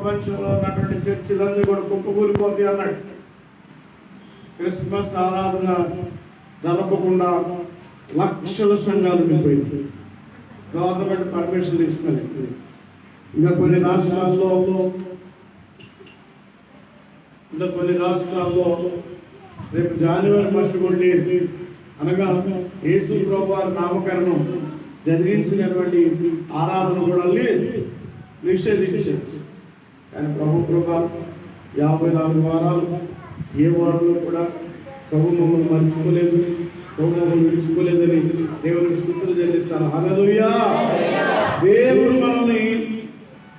ప్రపంచంలో ఉన్నటువంటి చర్చిలన్నీ కూడా కుప్పకూలిపోతాయి అన్నాడు. క్రిస్మస్ ఆరాధన జరపకుండా లక్షల సంఘాలు ఉండిపోయింది. గవర్నమెంట్ పర్మిషన్ తీసుకుని ఇంకా కొన్ని రాష్ట్రాల్లో రేపు జనవరి 1 కొట్టి అనగా యేసు ప్రభువారి నామకరణం జరిగించినటువంటి ఆరాధన కూడా నిషేధించారు. కానీ ప్రభు కృప 54 వారాలు ఏ వారంలో కూడా ప్రభు మమ్మల్ని మర్చిపోలేదు, ప్రభు మమ్మల్ని విడిచిపోలేదని దేవునికి స్తుతులు చెల్లిస్తారు. హల్లెలూయా. దేవుడు మనల్ని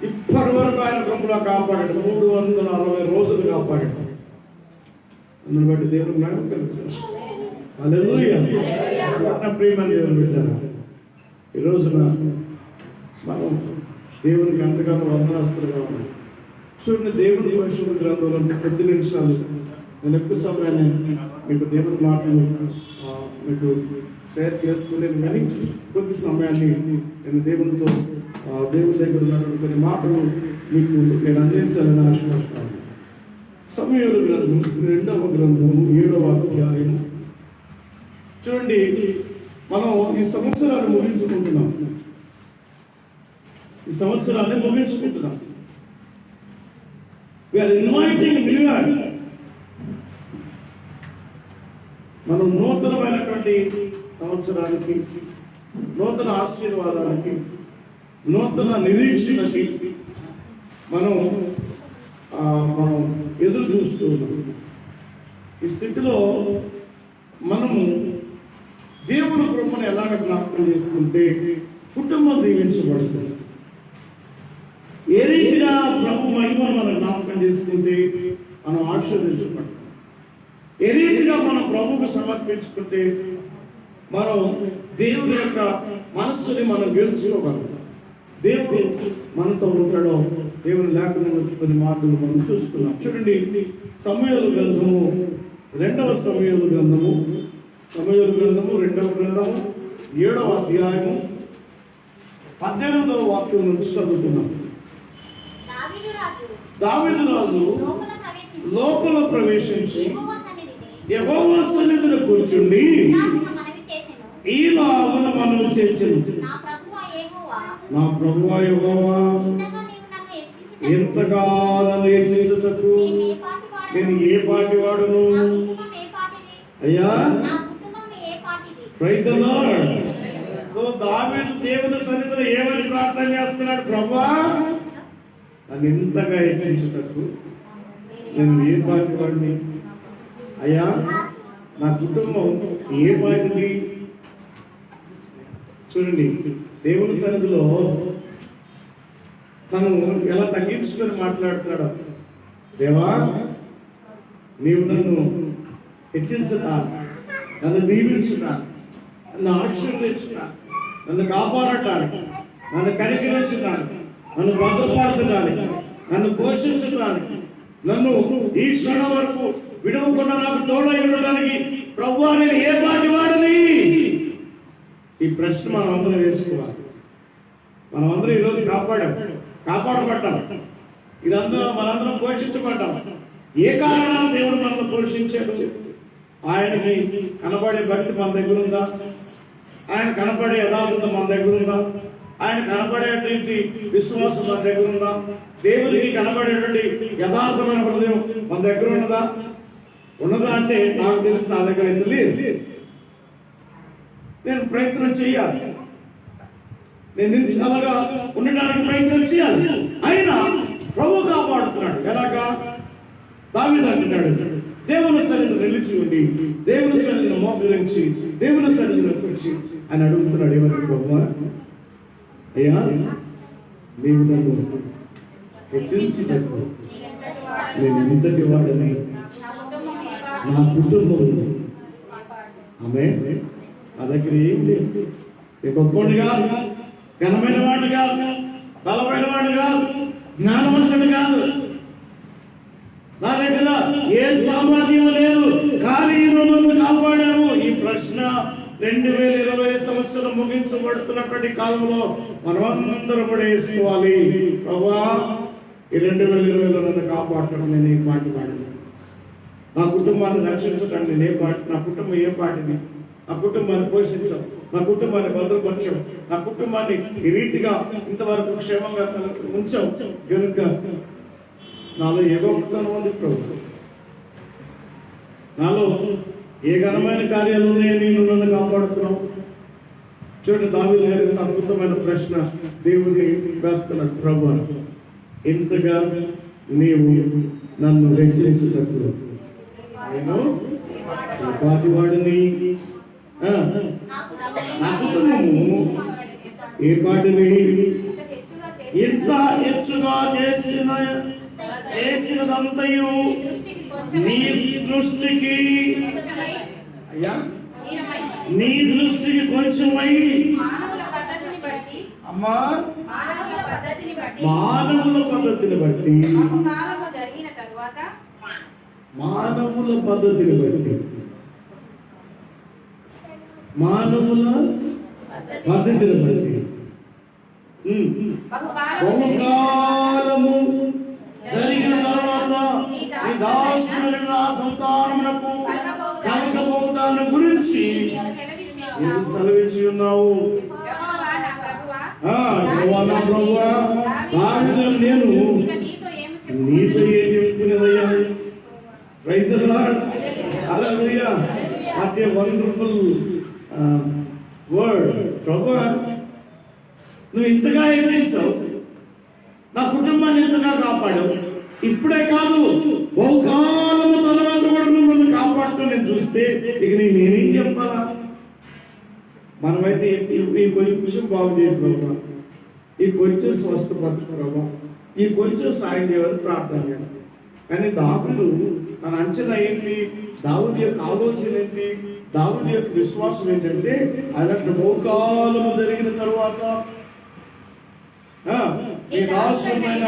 ఇప్పటి వరకు ఆయన కృపలో కాపాడాడు. 360 రోజులు కాపాడాడు. అందుని బట్టి దేవుడు నాకు కలుగుతాడు. హల్లెలూయా. ప్రియమైన దేవుని బిడ్డలారా, ఈ రోజున మనం దేవునికి ఎంతగానో వందనాస్తులుగా ఉన్నాం. చూడండి, దేవుని పరిశుద్ధ గ్రంథంలో కొద్ది నిమిషాలు నేను ఎక్కువ సమయాన్ని మీకు దేవుని మాటలు మీకు షేర్ చేసుకోలేదు, కానీ కొద్ది సమయాన్ని నేను దేవుని దగ్గర ఉన్నటువంటి కొన్ని మాటలు మీకు నేను అందించాలని ఆశపడతాను. సమూయేలు గ్రంథం 2వ గ్రంథము 7వ అధ్యాయం. చూడండి, మనం ఈ సంవత్సరాన్ని ముగించుకుంటున్నాం. We are inviting new year. మనం నూతనమైనటువంటి సంవత్సరానికి, నూతన ఆశీర్వాదానికి, నూతన నిరీక్షణకి మనం ఎదురు చూస్తూ ఉన్నాం. ఈ స్థితిలో మనము దేవుని కృపను ఎలాగ జ్ఞాపకం చేసుకుంటే కుటుంబం దీవించబడుతుంది. ఏ రీతిగా ప్రభు మహిమను మనం జ్ఞాపకం చేసుకుంటే మనం ఆశీర్వదించబడతాం. ఏ రీతిగా మనం ప్రభువుకు సమర్పించుకుంటే మనం దేవుని యొక్క మనస్సుని మనం గెలుచుకోగలుగుతాం. దేవుడు మనతో ఉంటాడో దేవుని లేఖనం నుంచి కొన్ని మాటలు మనం చూసుకున్నాం. చూడండి, సమూయేలు గ్రంథము 2వ సమూయేలు గ్రంథము 2వ గ్రంథము 7వ అధ్యాయము 18వ వాక్యం నుంచి చదువుతున్నాం. దావీదు రాజు లోపల ప్రవేశించి యెహోవా సన్నిధిలో కూర్చుండి ఈలాగున మనవి చేసెను, నా ప్రభువా యెహోవా, ఎంతకాలం హెచ్చించుటకు నేను ఏ పాటి వాడును? అయ్యా, ప్రైజ్ ది లార్డ్. సో దావీదు దేవుని సన్నిధిలో ఏమని ప్రార్థన చేస్తున్నాడు? ప్రభువా, నన్ను ఇంతగా హెచ్చించుటకు నేను ఏ పాటి వాడిని? అయ్యా, నా కుటుంబం ఏ పాటిది? చూడండి, దేవుని సన్నిధిలో తను ఎలా తగ్గించుకొని మాట్లాడుతున్నాడు. దేవా, నీవు నన్ను హెచ్చించుతా, నన్ను దీవించుతా, నన్ను ఆశీర్వదించుతా, నన్ను కాపాడటానికి, నన్ను కనికరించడానికి, నన్ను భద్రపరచడానికి, నన్ను పోషించడానికి, నన్ను ఈ క్షణం వరకు విడవకుండా నాకు తోడై ఉండడానికి ప్రభువా నేను ఏ పాటి వాడిని? ఈ ప్రశ్న మనం అందరం వేసుకోవాలి. మనం అందరం ఈరోజు కాపాడబడ్డాం. ఇదంతా మనందరం పోషించబడ్డాం. ఏ కారణాలు దేవుడు మనల్ని పోషించాడు? ఆయనకి కనబడే భక్తి మన దగ్గర ఉందా? ఆయన కనబడే యథార్థత మన దగ్గర ఉందా? ఆయన కనబడేటువంటి విశ్వాసం మన దగ్గర ఉందా? దేవునికి కనబడేటువంటి యథార్థమైన హృదయం మన దగ్గర ఉన్నదా అంటే నాకు తెలిసి నా దగ్గర అయితే లేదు. నేను ప్రయత్నం చేయాలి, నేను అలాగా ఉండడానికి ప్రయత్నం చేయాలి. అయినా ప్రభు కాపాడుతున్నాడు. ఎలాగా? దావీదు అంటున్నాడు, దేవుని సన్నిధిలో నిలిచి ఉండి, దేవుని సన్నిధిలో మోకరించి, దేవుని సన్నిధిలో కూర్చి అని అడుగుతున్నాడు. ఏమని? ప్రభువా, అయ్యా, నీవు నన్ను హెచ్చించుటకు నేను ఇంతటి వాడని, నా కుటుంబం ఆమె నా దగ్గర ఏం లేదు. గొప్పవాడు కాదు, ఘనమైన వాడు కాదు, బలమైన వాడు కాదు, జ్ఞానవంతుడు కాదు, నా దగ్గర ఏ సామర్థ్యం లేదు, కానీ నన్ను కాపాడాము. ఈ ప్రశ్న 2020 సంవత్సరం ముగించబడుతున్నటువంటి కాలంలో మనమందరం కూడా వేసుకోవాలి. ప్రభువా, ఈ 2020లో నన్ను కాపాడటం నేను ఏ పాట పాడను, నా కుటుంబాన్ని రక్షించడం నేను ఏ పాట, నా కుటుంబం ఏ పాటిది, నా కుటుంబాన్ని పోషించం, నా కుటుంబాన్ని భద్రపరచం, నా కుటుంబాన్ని ఈ రీతిగా ఇంతవరకు క్షేమంగా ఉంచాం కనుక నాలో ఏ గొప్పతనం ఉంది ప్రభు, నాలో ఏ ఘనమైన కార్యాలు ఉన్నాయో నేను నన్ను కాపాడుతున్నావు. చూడండి, దావీదు గారికి అద్భుతమైన ప్రశ్న దేవుని వేస్తున్నాడు, ప్రభు ఇంతగా నీవు నన్ను హెచ్చరించేటప్పుడు నేను పాటివాడిని, నా కుటుంబము ఏ పాటిని ఇంత హెచ్చుగా చేసినదంతయు నీ దృష్టికి అయ్యా నీ దృష్టికి కొంచెమై అమ్మా మానవుల పద్ధతిని బట్టి మానవుల పద్ధతిని బట్టి బహుకాలము జరిగిన తర్వాత నీ దాసుని నా సంతానమునకు కలగబోతాను గురించి నీవు సెలవిచ్చి ఉన్నావు. యెహోవా ప్రభువా, దావీదును నేను నీతో ఏం చెప్పుకునేదయ్యా? Praise the lord, hallelujah. What a wonderful word. ప్రభువా, నువ్వు ఇంతగా హెచ్చించావు, నా కుటుంబాన్ని ఇంతగా కాపాడావు, ఇప్పుడే కాదు బహుకాలము తర్వాత కూడా నువ్వు నన్ను కాపాడుతూ నేను చూస్తే ఇక నేనేం చెప్పాలా? మనమైతే ఈ కొంచెం బాగు చేయ ప్రభావ, ఈ కొంచెం స్వస్థపరచు ప్రభావ, ఈ కొంచెం సాయం చేయమని ప్రార్థన చేస్తాం. కానీ దావీదు తన అంచనా ఏంటి, దావీదు యొక్క ఆలోచన ఏంటి, దావీదు యొక్క విశ్వాసం ఏంటంటే అలాంటి బహుకాలము జరిగిన తరువాత ఈ దాసుమైన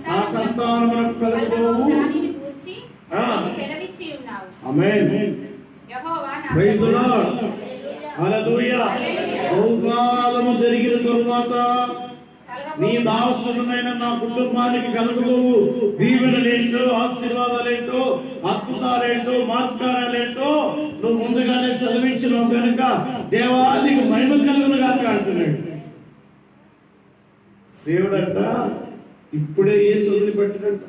నా సంతానమునకు కలుగుతావు. ఆమేన్, ప్రైజ్ ది లార్డ్, హల్లెలూయా. బహుకాలము జరిగిన తరువాత నీ దాసుడైన నా కుటుంబానికి కలుగుతావు దీవెనలేంటో, ఆశీర్వాదాలేంటో, అద్భుతాలేంటో, మాత్కారాలేంటో నువ్వు ముందుగానే సెలవించినావు కనుక దేవా నీకు మహిమ కలుగును గాక అంటున్నాడు. దేవుడంట ఇప్పుడే యేసు వదిలిపెట్టడంట,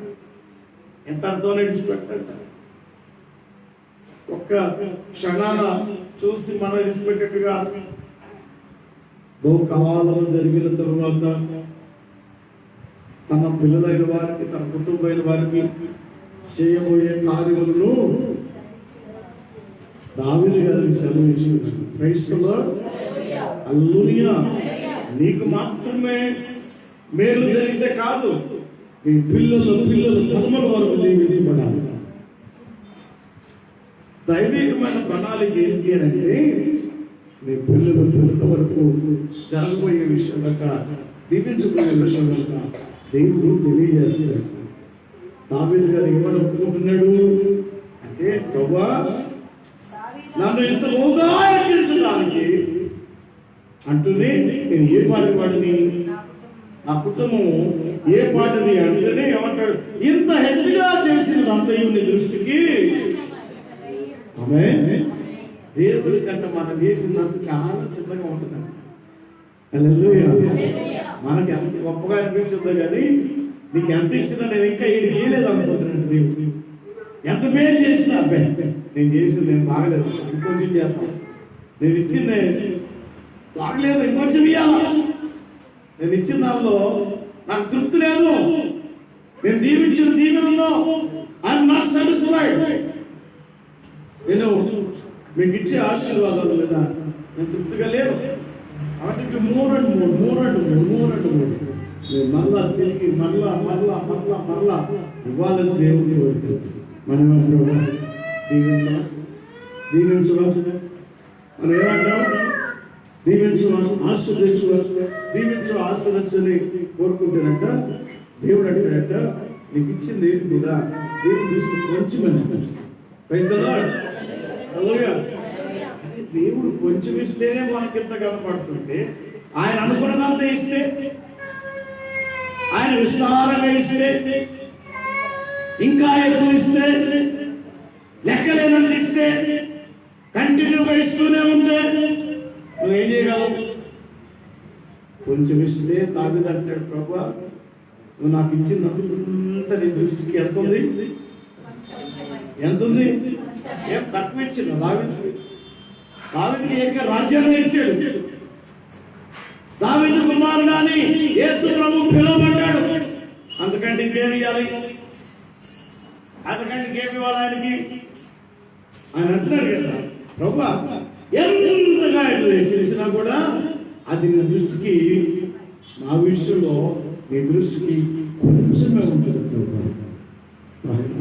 ఎంత అర్థం నడిచిపెట్టంట. ఒక్క క్షణాన చూసి మనం విడిచిపెట్టేట్టుగా బహుకాలం జరిగిన తరువాత తన పిల్లలైన వారికి, తన కుటుంబమైన వారికి చేయబోయే కార్యములను దావీదు గారికి సెలవించి, ప్రైజ్ ది లార్డ్, హల్లెలూయా. నీకు మాత్రమే మేలు జరిగితే కాదు, నీ పిల్లలు తరముల వరకు దీవించబడాలి. దైవికమైన ప్రణాళిక ఏంటి అంటే నీ పిల్లల వరకు జరగబోయే విషయం కనుక, దీవించబోయే విషయం కనుక దేవుడు తెలియజేస్తున్నాడు. దావీదు గారు ఏమని ఒప్పుకుంటున్నాడు అంటే, ప్రభువా నన్ను ఇంత లోగా హెచ్చరించడానికి అంటూనే నేను ఏ పాటి వాడిని, నా కుటుంబం ఏ పాటిని అంటేనే ఏమంటాడు, ఇంత హెచ్చుగా చేసిన అంతయు నీ దృష్టికి. ఆమేన్. దేవుడి కంటే మనం చేసినంత చాలా చిన్నగా ఉంటుంది. హల్లెలూయా. మనకి ఎంత గొప్పగా అనిపించిందో కానీ నీకు ఎంత ఇచ్చినా నేను ఇంకా ఏది చేయలేదు అనుకుంటున్నాను. దేవుడు ఎంత మేలు చేసినా అబ్బాయి నేను చేసింది నేను బాగలేదు, ఇంకొంచెం చేస్తాను, నేను ఇచ్చింది బాగలేదు, ఇంకొంచెం ఇవ్వాలా, నేను ఇచ్చిన దానిలో నాకు తృప్తి లేదు, నేను దీవించిన దీవెనలో ఐఎమ్ నాట్ సాటిస్ఫైడ్, నేను మీకు ఇచ్చే ఆశీర్వాదాలు లేదా నేను తృప్తిగా లేదు. వాటికి మూరండు నేను మళ్ళా తిరిగి మళ్ళా ఇవ్వాలని దేవుడిని కోరుకుంటాం. మనం దీవించవా మనం ఏమంటాం? ఆశీర్వదించని కోరుకుంటానంట. దేవుడు అంటాడంట, నీకు ఇచ్చింది ఏంటి కూడా దేవుడు తీసుకొచ్చి కొంచెమని. Praise the lord, hallelujah. దేవుడు కొంచెం ఇస్తేనే మనకి ఎంత కనపడుతుంటే ఆయన అనుకున్నదంతా ఇస్తే ఆయన విస్తారంగా ఇస్తే, ఇంకా ఎక్కువ ఇస్తే, లెక్కలేనంత ఇస్తే, కంటిన్యూగా ఇస్తూనే ఉంటే నువ్వేం చేయగలవు? కొంచెం ఇస్తే దావీదు అంటాడు, ప్రభువా నువ్వు నాకు ఇచ్చిందంతా నీ దృష్టికి ఎంత ఉంది? ఏం తక్కువ ఇచ్చిన దావీదుకి ఏక రాజ్యాన్ని ఇచ్చాడు. దావీదు కుమారుడు అని యేసు ప్రభు పిలువబడ్డాడు. అంతకంటే ఇంకేమి ఇవ్వాలి? అంతకంటే ఇంకేమి ఇవ్వాలి ఆయనకి? ఆయన అంటున్నాడు కదా, ప్రభువా ఎంతగా చేసినా కూడా అది నీ దృష్టికి, నా విషయంలో నీ దృష్టికి కొంచెమే ఉంటుంది ప్రభువా.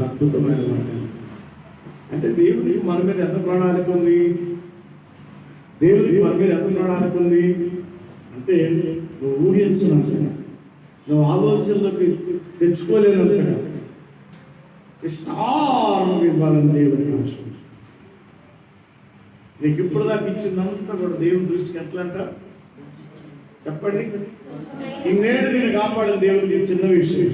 అద్భుతమైన మాట. అంటే దేవుడికి మన మీద ఎంత ప్రణాళిక ఉంది? దేవుడికి మన మీద ఎంత ప్రణాళిక ఉంది అంటే నువ్వు ఊహించినంతగా, నువ్వు ఆలోచనలోకి తెచ్చుకోలేనంతగా విస్తారంగా ఇవ్వాలని దేవుడి ఆశ. నీకు ఇప్పుడు దాకా ఇచ్చిందంతా కూడా దేవుని దృష్టికి ఎట్లా అంట చెప్పండి. ఇన్నేళ్ళు నేను కాపాడిన దేవుడికి చిన్న విషయం,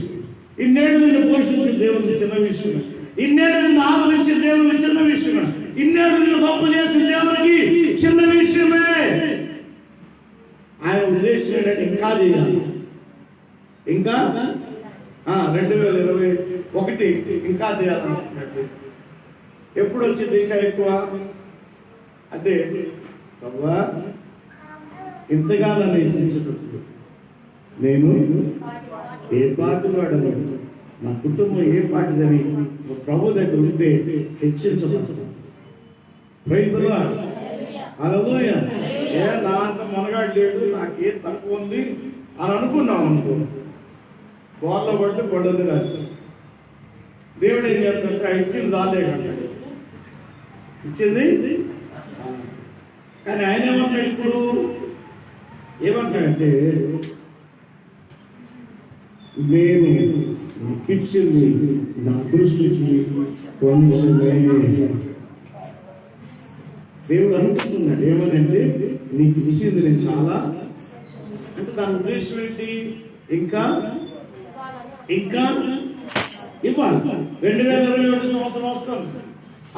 ఇన్నేళ్ళు నేను పోషించిన దేవుడికి చిన్న విషయం, ఇన్నేళ్ళు నేను ఆదరించిన దేవుడికి చిన్న విషయం, ఇన్నేళ్ళు నేను గొప్ప చేసిన దేవుడికి చిన్న విషయమే. ఆయన ఉద్దేశం ఏంటంటే ఇంకా చేయాలి, ఇంకా 2021 ఇంకా చేయాలనుకుంటున్నట్టు. ఎప్పుడు వచ్చింది ఇంకా ఎక్కువ అంటే, ప్రభువా ఇంతగా నన్ను హెచ్చించేటప్పుడు నేను ఏ పాటి వాడను, నా కుటుంబం ఏ పాటిదని ప్రభు దగ్గర ఉంటే హెచ్చించబడతాను. ప్రైజ్ ది లార్డ్, హల్లెలూయా. నా అంత మనగాడు లేడు, నాకేం తక్కువ ఉంది అని అనుకున్నాం అనుకో, వాళ్ళ పడితే పడదు కాదు. దేవుడు ఏం చేస్తాడంటే ఇచ్చింది చాలే కంటాడు, ఇచ్చింది. కానీ ఆయన ఏమంటాడు ఇప్పుడు? ఏమంటాడంటే నేను ఇచ్చింది నా దృష్టికి కొంచెమే. దేవుడు అనుకుంటున్నాడు ఏమనంటే నీకు ఇచ్చింది నేను చాలా, అంటే దాని ఉద్దేశం ఏంటి? ఇంకా ఇంకా ఇవ్వాలి. 2021 సంవత్సరం వస్తుంది,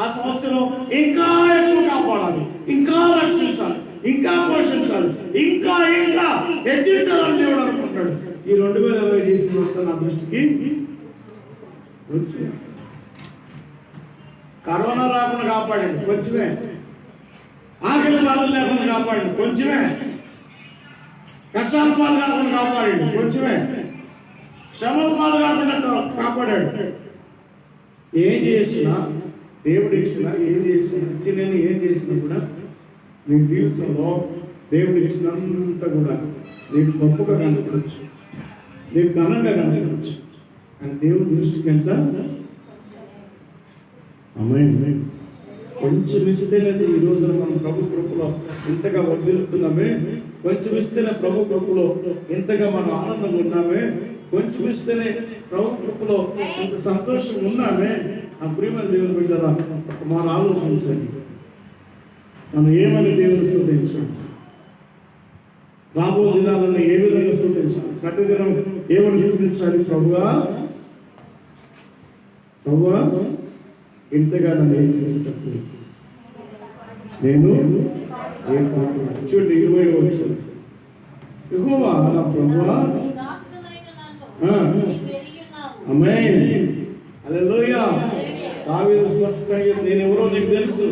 ఆ సంవత్సరం ఇంకా ఎక్కువ కాపాడాలి, ఇంకా రక్షించాలి, ఇంకా పోషించాలి, ఇంకా ఇంకా హెచ్చించాలని దేవుడు అనుకుంటాడు. ఈ 2020 చేసిన నా దృష్టికి కరోనా రాకుండా కాపాడండి కొంచెమే, ఆకలి బాధలు లేకుండా కాపాడండి కొంచెమే, కష్టాల పాలు కాకుండా కాపాడండి కొంచెమే, శ్రమ పాలు కాకుండా కాపాడాడు. ఏం చేసినా దేవుడు ఇచ్చినా, ఏం చేసినా, ఇచ్చిన ఏం చేసినా కూడా నీ జీవితంలో దేవుడు ఇచ్చినంత కూడా నీకు గొప్పగా కనపడచ్చు, నీకు ఘనంగా కనపడచ్చు. కానీ దేవుడి దృష్టికి ఎంత అమ్మాయి కొంచెం ఇస్తేనే ఈ రోజున మనం ప్రభు కృపలో ఇంతగా వర్ధిల్లుతున్నామే, కొంచెం ఇస్తేనే ప్రభు కృపలో ఇంతగా మనం ఆనందంగా ఉన్నామే, కొంచెం ఇస్తేనే ప్రభు కృపలో ఇంత సంతోషం ఉన్నామే. ఆ ప్రియమైన దేవుని బిడ్డరా, మన ఆలోచించండి, మనం ఏమని దేవుని స్తుతించాలి, రాబో దినాలను ఏ విధంగా స్తుతించాలి, ప్రతిదినం ఏమని స్తుతించాలి? ప్రభువా ప్రభువా ఇంతగా నన్ను ఏం చేసేటప్పుడు నేను ఏం చూడండి 20వ వచనం, యెహోవా నా ప్రభువా ఆమేన్ హల్లెలూయా. దావీదు స్పష్టంగా నేను ఎవరో నీకు తెలుసు,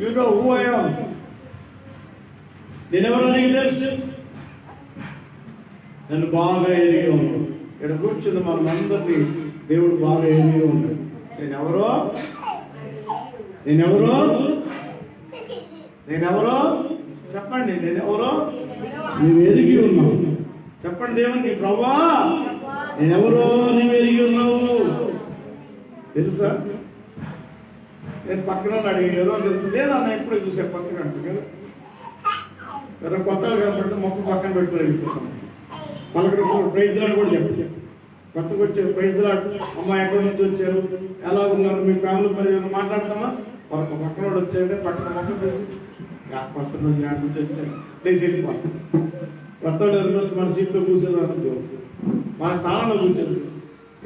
you know who I am, నేనెవరో నీకు తెలుసు, నన్ను బాగా ఎరిగి ఉన్నాడు. ఇక్కడ కూర్చున్న మనందరినీ దేవుడు బాగా ఎరిగి ఉన్నాడు. నేనెవరో చెప్పండి, నేనెవరో నువ్వు ఎరిగి ఉన్నావు. చెప్పండి దేవునికి, ప్రభువా నేనెవరో నువ్వు ఎరిగి ఉన్నావు. తెలుసా? నేను పక్కన ఎవరో తెలుసు లేదా అన్న ఎప్పుడు చూసే పక్కన అంటే కదా, ఎవరో కొత్తగా కనపడితే మొక్క పక్కన పెట్టుకుని వెళ్ళిపోతాం. పలకరించిన ప్రైజ్ లాడ్ కూడా చెప్పండి, కొత్తగా వచ్చే ప్రైజ్ లాడ్, అమ్మ ఎక్కడి నుంచి వచ్చారు, ఎలా ఉన్నారు, మీ ఫ్యామిలీ మరి మాట్లాడతామా? ఒక పక్కన వచ్చాయంటే పక్కన మొక్క తీసి కొత్త నుంచి నుంచి వచ్చారు లేచి వెళ్ళిపోతాం. కొత్త వచ్చి మన సీట్లో కూర్చొని అనుకో, మన స్థానంలో కూర్చొని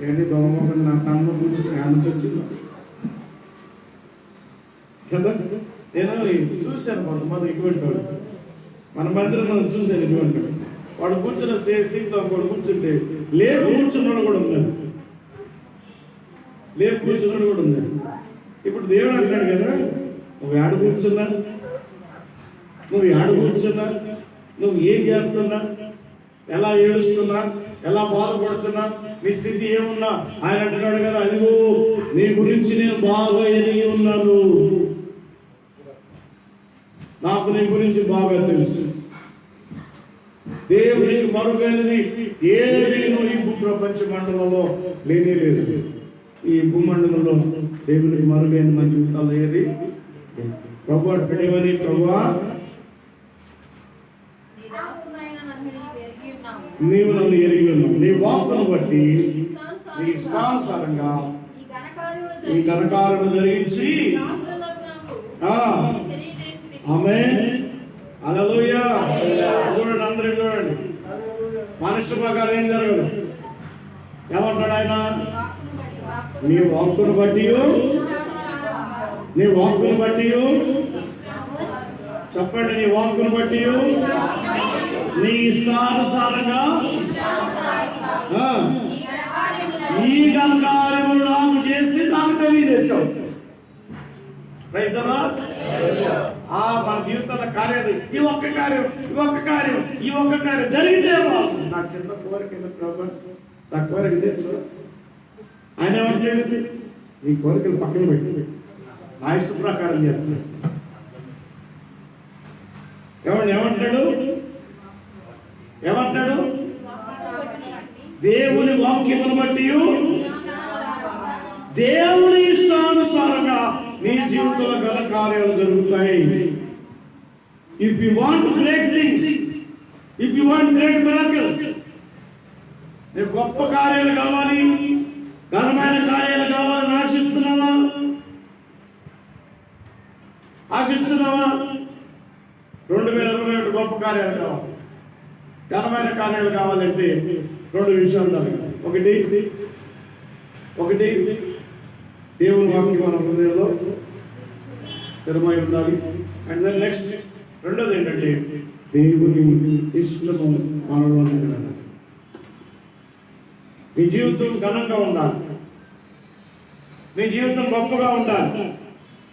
ఏంటి దొంగ నా స్థానంలో కూర్చొని ఆయన వచ్చిందో కదా. నేను చూశాను కొంతమంది ఇటువంటి వాడు, మన మందిరం మనం చూశాను ఇటువంటి వాడు కూర్చున్న సీట్లో వాడు కూర్చుంటే లేపు కూర్చున్నాడు కూడా ఉన్నాడు, లేపు కూర్చున్నాడు కూడా ఉన్నాడు. ఇప్పుడు దేవుడు అంటాడు కదా, నువ్వు ఏడు కూర్చున్నా, నువ్వు ఏడు కూర్చున్నా, నువ్వు ఏం చేస్తున్నా, ఎలా ఏడుస్తున్నా, ఎలా బాధపడుతున్నా, నీ స్థితి ఏమున్నా ఆయన అంటున్నాడు కదా, అదిగో నీ గురించి నేను బాగా ఎరిగి ఉన్నాను, నాకు నీ గురించి బాగా తెలుసు. దేవునికి మరుగైనది ఏది ఈ భూప్రపంచ మండలంలో లేనే లేదు. ఈ భూమండలంలో దేవునికి మరుగైన మన జీవితాల్లో ఏది ప్రభు పెట్టేవని, ప్రభా నీవు నన్ను ఎరిగి ఉన్నావు, నీ వాక్కును బట్టి నీ ఇష్టానుసారంగా ఈ ఘనకార్యము జరిగించి ఆమేన్ హల్లెలూయా. చూడండి, అందరూ చూడండి, మనుష్య ప్రకారం ఏం జరగదు. ఏమంటాడు ఆయన? నీ వాక్కును బట్టి, నీ వాక్కును బట్టి, చెప్పండి, నీ వాక్కును బట్టి నీ ఇష్టానుసారంగా ఈ ఘనకార్యములు నాకు చేసి నాకు తెలియజేశావు. మన జీవితంలో కార్యాలు ఈ ఒక్క కార్యం, ఈ ఒక్క కార్యం, ఈ ఒక్క కార్యం జరిగితే నా చిన్న కోరిక ప్రభు, నా కోరిక తెలుసు. ఆయన ఏమంటాడు? నీ కోరికలు పక్కన పెట్టి నా ఇష్ట ప్రకారం చేస్తున్నాడు. ఏమంటాడు? ఏమంటాడు? దేవుని వాక్యమును బట్టి దేవుని ఇష్టానుసారంగా నీ జీవితంలో గల కార్యాలు జరుగుతాయి. If you want great things, if you want great miracles, నీకు గొప్ప కార్యాలు కావాలి, ఘనమైన కార్యాలు కావాలని ఆశిస్తున్నావా? ఆశిస్తున్నావా? 2021 గొప్ప కార్యాలు కావాలి, ఘనమైన కార్యాలు కావాలంటే 2 విషయాలు జరగాలి. ఒకటి దేవుని వాక్యం మన హృదయంలో స్థిరమై ఉండాలి. అండ్ దెన్ నెక్స్ట్ రెండోది ఏంటంటే దేవుని ఇష్టము మనలో ఉండాలి. నీ జీవితం ఘనంగా ఉండాలి, నీ జీవితం గొప్పగా ఉండాలి,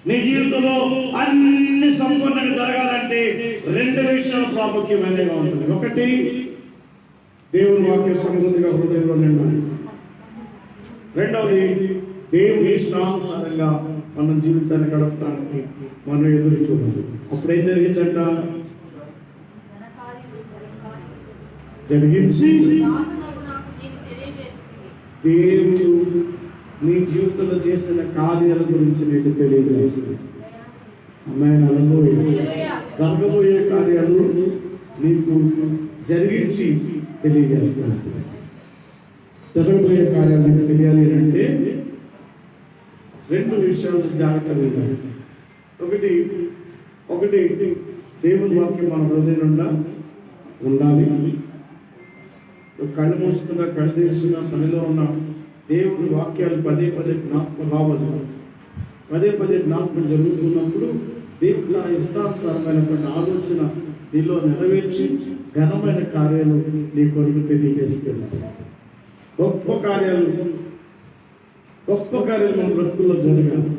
నీ జీవితంలో అన్ని సంపూర్ణంగా జరగాలంటే 2 విషయాలు ప్రాముఖ్యమైనవిగా ఉంటుంది. ఒకటి, దేవుని వాక్య సమృద్ధిగా హృదయంలో నిండాలి. రెండవది, దేవుని ఇష్టానుసారంగా మన జీవితాన్ని గడపడానికి మనం ఎదురు చూడాలి. అప్పుడు ఏం జరిగిందంట? జరిగించి దేవుడు నీ జీవితంలో చేసిన కార్యాల గురించి నీకు తెలియజేస్తుంది. అమ్మాయిని జరగబోయే కార్యాలు నీకు జరిగించి తెలియజేస్తున్నాడు. జరగబోయే కార్యాలు నీకు తెలియాలి అంటే 2 విషయాలు జాగ్రత్తగా ఉండాలి. ఒకటి దేవుని వాక్యం మన హృదయంలో ఉండాలి. కళ్ళు మూసుకున్నా, కళ్ళు తీస్తున్నా, పనిలో ఉన్న దేవుని వాక్యాలు పదే జ్ఞాపకం రావాలి. పదే జ్ఞాపకం జరుగుతున్నప్పుడు దేవుడు నా ఇష్టానుసారమైనటువంటి ఆలోచన నీలో నెరవేర్చి ఘనమైన కార్యాలు నీ కొరకు తెలియజేస్తున్నాడు. గొప్ప కార్యాలు మన బ్రతుకుల్లో జరగాలి.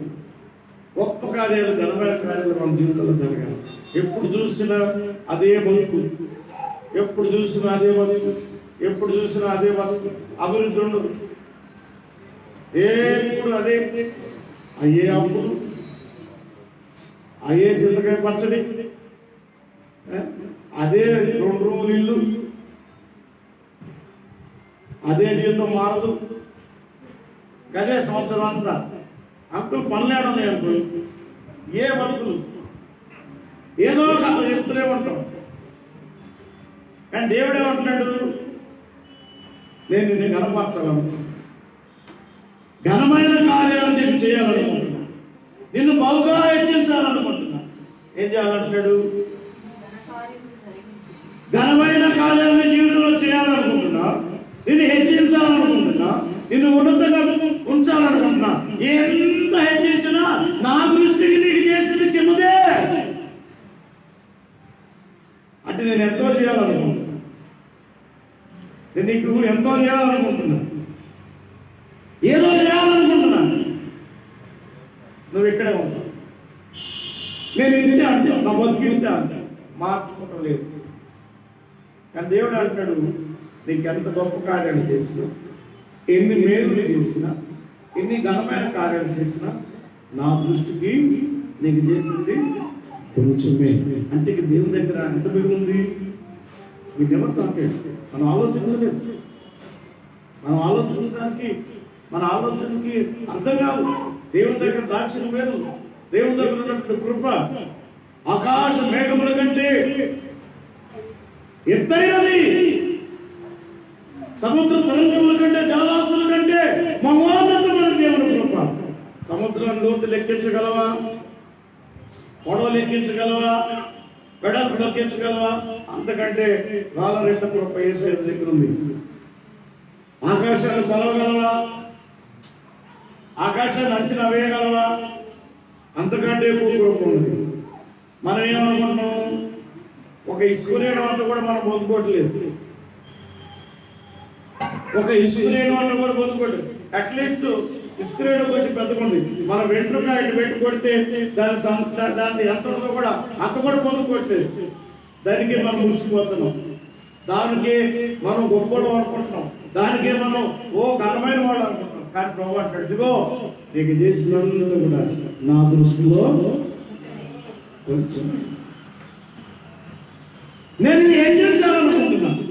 గొప్ప కార్యాలు, ఘనమైన కార్యాలు మన జీవితంలో జరగాలి. ఎప్పుడు చూసినా అదే బతుకు, ఎప్పుడు చూసినా అదే బతుకు, ఎప్పుడు చూసినా అదే బతుకు, అభివృద్ధి ఉండదు. ఎప్పుడు అదే అయ్యే అప్పులు, అయ్యే చింతకాయ పచ్చడి, అదే 2 రూములు ఇల్లు, అదే జీవితం మారదు. అదే సంవత్సరం అంతా అంకులు పనులేడం లేదు. ఏ బతుకులు ఏదో చెప్తూనే ఉంటాం. కానీ దేవుడేమంటున్నాడు? నేను నిన్ను కనపరచాలనుకుంటున్నాను, ఘనమైన కార్యాలు నేను చేయాలనుకుంటున్నా, నిన్ను బాగా హెచ్చించాలనుకుంటున్నా. ఏం చేయాలంటున్నాడు? ఘనమైన కార్యాలు ఎంత హెచ్చించినా నా దృష్టికి నీకు చేసింది చిన్నదే. అంటే నేను ఎంతో చేయాలనుకుంటున్నా, నేను నీకు ఎంతో చేయాలనుకుంటున్నా, ఏదో చేయాలనుకుంటున్నాను. నువ్వు ఇక్కడే ఉంటావు. నేను ఇంతే అంటావు, నా బతుకు ఇంతే అంటావు, మార్చుకోవటం లేదు. కానీ దేవుడు అంటాడు, నీకు ఎంత గొప్ప కార్యాలు చేసినా, ఎన్ని మేలులు చేసినా, ఎన్ని ఘనమైన కార్యాలు చేసినా నా దృష్టికి నీకు చేసింది కొంచెమే. అంటే దేవుని దగ్గర ఎంత మిగులుంది మీకెవరు తాకేది. మనం ఆలోచించలేదు. మనం ఆలోచించడానికి మన ఆలోచనకి అర్థం కాదు. దేవుని దగ్గర దాచిన మేలు, దేవుని దగ్గర ఉన్నటువంటి కృప ఆకాశ మేఘముల కంటే ఎత్తైనది, సముద్ర తరంగముల కంటే, జలరాశుల కంటే మహోన్నతమైన దేవుని కృప. సముద్రం లోతు లెక్కించగలవా? పొడవు లెక్కించగలవా? వెడల్పు లెక్కించగలవా? అంతకంటే వాళ్ళ రెట్ల కృప యేసయ్య దగ్గర ఉంది. ఆకాశాన్ని కొలవగలవా? ఆకాశాన్ని అంచనా వేయగలవా? అంతకంటే ఎక్కువ కృప ఉంది. మనం ఏమనుకుంటున్నాం? ఒక ఇసుకురేణు అంతా కూడా మనం పొందుకోవట్లేదు. ఒక ఇసుకురేణు అంతా కూడా పొందుకోవట్లేదు. అట్లీస్ట్ ఇసుకురేణు కొంచెం పెద్దకుంది. మన వెంట్రుక ఇటు పెట్టి కొడితే దాని ఎంతలో కూడా అంత కూడా పొందుకోవట్లేదు. దానికి మనం మురిసిపోతున్నాం, దానికి మనం గొప్పడం అనుకుంటున్నాం, దానికే మనం ఘనమైన వాళ్ళు అనుకుంటున్నాం. కానీ ప్రభు అంటాడు, ఇదిగో నీకు చేసినంత కూడా నా దృష్టిలో కొంచెం. నేను నిన్ను హెచ్చరించాలనుకుంటున్నాను,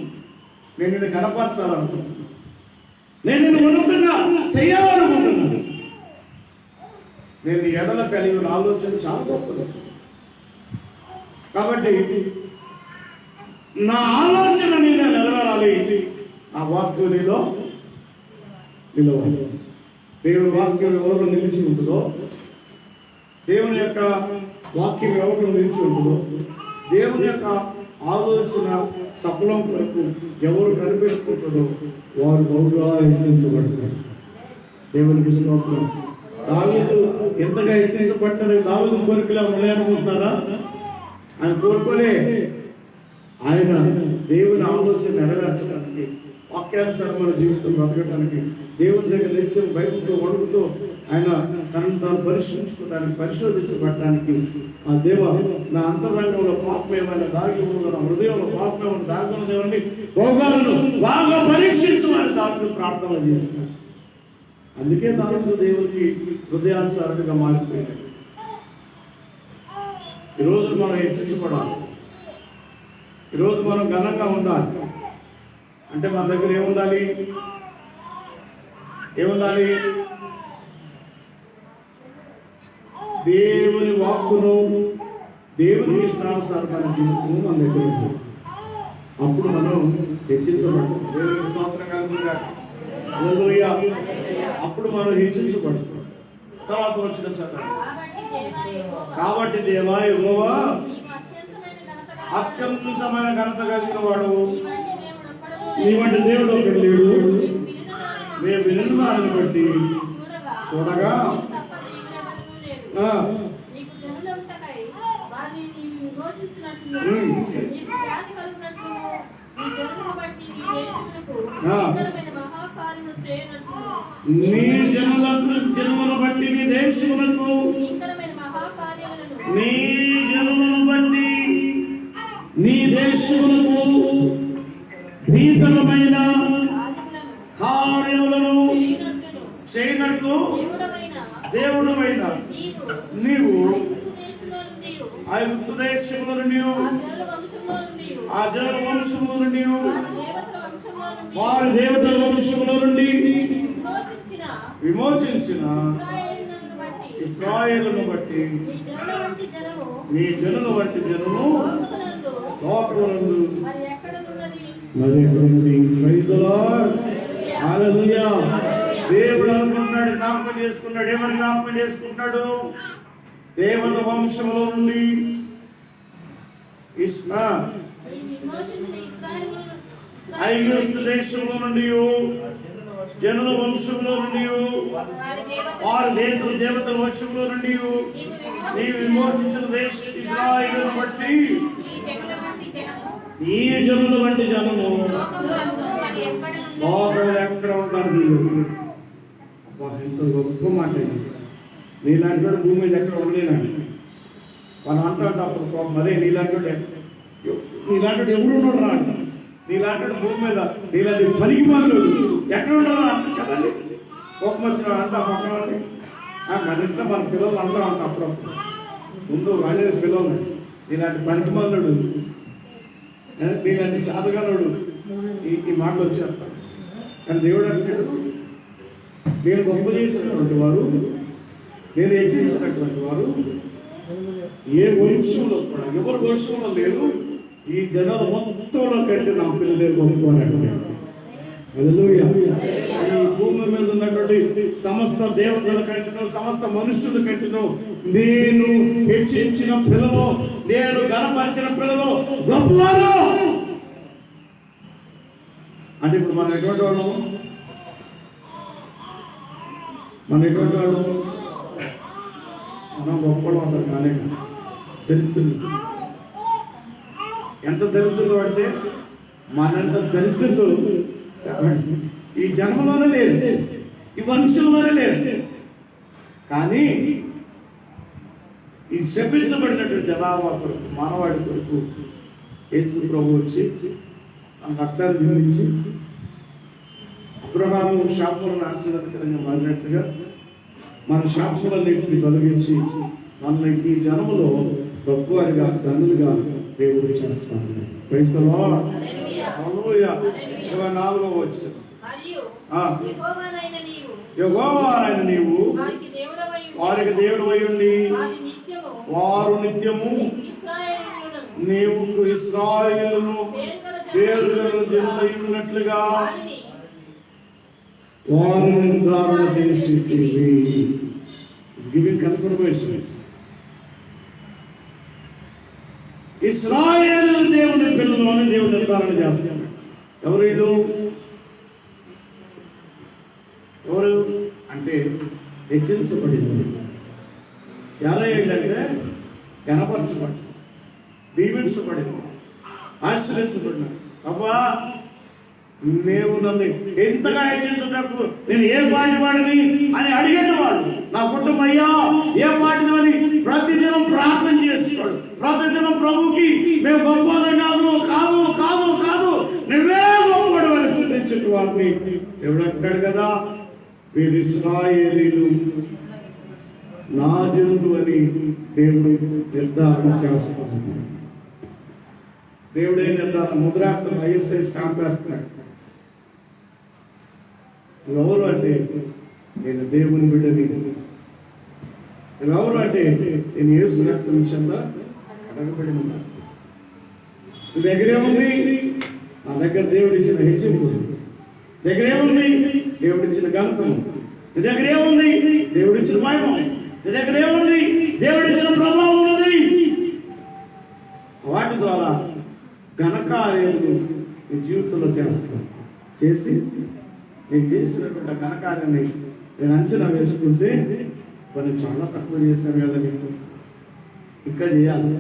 నేను నిన్ను కనపరచాలనుకుంటున్నాను, నేను నిన్ను ఉన్నతంగా చేయాలనుకుంటున్నాను. నేను నీ ఎడల కలిగిన ఆలోచన చాలా గొప్పది. కాబట్టి నా ఆలోచన నేను నెరవేరాలి, ఆ వాక్యం నీలో నిలవాలి. దేవుని వాక్యం ఎవరు నిలిచి ఉంటుందో, దేవుని యొక్క వాక్యం ఎవరు నిలిచి ఉంటుందో, దేవుని యొక్క ఆలోచన సఫలం కొరకు ఎవరు కనిపెట్టుకుంటారో వారు బహుగా హెచ్చించబడతారు. దేవునికి స్తోత్రం. దావీదు ఎంతగా హెచ్చరించబడ్డారు? దావీదు కోరికలా ఉన్నాయనుకుంటున్నారా? ఆయన కోరుకోలే. ఆయన దేవుని ఆలోచన నెరవేర్చడానికి, వాక్యానుసారమైన జీవితం బ్రతకడానికి, దేవుని దగ్గర నిత్యం బైబిల్తో వణుకుతూ ఆయన తనను తాను పరిశీలించుకోవడానికి, పరిశోధించబడటానికి, ఆ దేవ నా అంతరంగంలో పాపం ఏమైనా దాగి ఉన్నదో, నా హృదయంలో పాపం ఏమైనా దాగి ఉన్నదేమని భోగాలను బాగా పరీక్షించమని దావీదు ప్రార్థన చేస్తున్నాడు. అందుకే దావీదు దేవునికి హృదయానుసారుడిగా మారిపోయాడు. ఈరోజు మనం హెచ్చరించబడాలి, ఈరోజు మనం ఘనంగా ఉండాలి. అంటే మన దగ్గర ఏముండాలి? దేవుని వాక్కును, దేవుని ఇష్టానుసారమైన జీవితము మన దగ్గర ఉంది. అప్పుడు మనం హెచ్చించబడతాం. దేవునికి స్తోత్రం కలుగునుగా. హల్లెలూయా. అప్పుడు మనం హెచ్చించబడతాం. తర్వాత వచ్చిన చదవండి. కాబట్టి దేవా యెహోవా అత్యంతమైన ఘనత కలిగిన వాడు, నీ వంటి దేవుడు ఒకటి లేడు. మేము విన్న దానిని బట్టి చూడగా నీ జనులను బట్టి నీ దేశములకు, నీ జనులను బట్టి నీ దేశములకు భీకరమైన కార్యములను చేయనట్లు దేవుడమైన నీవు ఐగుప్తు దేశముల నుండి, ఆ జనుల వంశముల నుండి, వారి దేవతల వంశముల నుండి విమోచించిన ఇశ్రాయేలును బట్టి నీ జనుల వంటి జనము లోకమునందు మరి ఎక్కడున్నది? Praise the lord. హల్లెలూయా. దేవుడు అనుకున్నాడు, జ్ఞాపకం చేసుకున్నాడు. ఏమని జ్ఞాపకం చేసుకుంటాడు? దేవత వంశంలో నుండి ఐగుప్తు దేశంలో నుండి జనుల వంశంలో నుండి వారి దేవతల వంశంలో నుండి నీవు విమోచించిన దేశం ఇశ్రాయేలును బట్టి ఈ జనుల వంటి జనము లోకంలో ఎక్కడ ఉంటారు. ఎంతో గొప్ప మాట. నీలాంటి వాడు భూమి మీద ఎక్కడ ఉండలేనండి. మనం అంటాడు అప్పుడు మరే నీలాంటి నీలాంటి ఎవరు ఉండడు రా అంట. నీలాంటి భూమి మీద నీలాంటి పనికి మాలు ఎక్కడ ఉండరా కదండి. కోపం వచ్చిన అంట పక్కన మన ఇంట్లో మన పిల్లలు అంటూ అంట అప్పుడప్పుడు ముందు వాళ్ళే పిల్లలు నీలాంటి పనికి మాలుడు నీలాంటి చాతగానుడు ఈ మాటలు వచ్చేస్తాడు. కానీ దేవుడు అంటాడు నేను గొప్ప చేసినటువంటి వారు, నేను హెచ్చరించినటువంటి వారు ఏ వంశంలో కూడా ఎవరి వంశంలో లేదు. ఈ జనాలు మొత్తంలో కంటే నా పిల్లలే గొప్పవారంటే ఈ భూమి మీద ఉన్నటువంటి సమస్త దేవతల కంటేనో సమస్త మనుషుల కంటేనో నేను హెచ్చించిన పిల్లలు, నేను గణపరిచిన పిల్లలు గొప్పవారు. అంటే ఇప్పుడు మనం ఎటువంటి వాళ్ళము, మనం గొప్పవాళ్ళం అసలు కానీ దరిద్రులు. ఎంత దరిద్రులు అంటే మనంత దరిద్రులు ఈ జన్మలోనే లేరు, ఈ వంశంలోనే లేరు. కానీ ఈ శపించబడినటువంటి జనాభా కొరకు మానవాడి కొరకు యేసు ప్రభు వచ్చి తన రక్తాన్ని దించి అబ్రహాము శాపములను ఆశీర్వాదకరంగా మారినట్టుగా మన శాపములన్నింటినీ తొలగించి మన ఈ జనములో గొప్పవారిగా ధనులుగా దేవుడు చేస్తాను. Praise the lord. హల్లెలూయా. 24వ వచనం. యెహోవానైన నీవు వారికి దేవుడవై ఉండి వారు నిత్యము నీవు ఇశ్రాయేలును పేరుగల జనులై ఉన్నట్లుగా వారిని నిర్ధారణ చేసి గివింగ్ కన్ఫర్మేషన్. ఇశ్రాయేలు దేవుని పిల్లలను దేవుడు నిర్ధారణ చేస్తాడు. ఎవరు అంటే హెచ్చరించబడింది. ఎలా ఏంటంటే కనపరచబడి దీవించబడింది, ఆశ్రయించబడిన అబ్బా నేను నన్ను ఎంతగా హెచ్చరించుటప్పుడు నేను ఏ పాటి వాడిని అని అడిగేటవాడు. నా కుటుంబం అయ్యా ఏ పాటిది అని ప్రతిదినం ప్రార్థన చేస్తున్నాడు. ప్రతిదినం ప్రభుకి మేము గొప్పవాళ్ళం కాదు కాదు కాదు కాదు నువ్వే గొప్పవాడు అని స్తుతించే వాడిని దేవుడు అంటాడు కదా, వీరు ఇశ్రాయేలీయులు నా జనులు అని దేవుడు నిర్ధారణ చేస్తాడు. దేవుడే నిర్ధారణ ముద్రాస్తున్నాడు, ఐఎస్ఐ స్టాంప్ వేస్తున్నాడు. ఎవరు అంటే నేను దేవుని బిడ్డని. ఎవరు అంటే నేను యేసు రక్తం విషయంలో అడగబడి ఉన్నాను. నీ దగ్గరేముంది? నా దగ్గర దేవుడు ఇచ్చిన హెచ్చరిక. దగ్గరేముంది? దేవుడు ఇచ్చిన ఘనతము. నీ దగ్గర ఏముంది? దేవుడు ఇచ్చిన మహిమ. నీ దగ్గర ఏముంది? దేవుడు ఇచ్చిన ప్రభావం ఉన్నది. వాటి ద్వారా ఘనకార్యములు నీ జీవితంలో చేస్తాను. చేసి నేను చేసినటువంటి ఘనకార్యాన్ని నేను అంచనా వేసుకుంటే కొన్ని చాలా తక్కువ చేశాను కదా, నేను ఇంకా చేయాలి.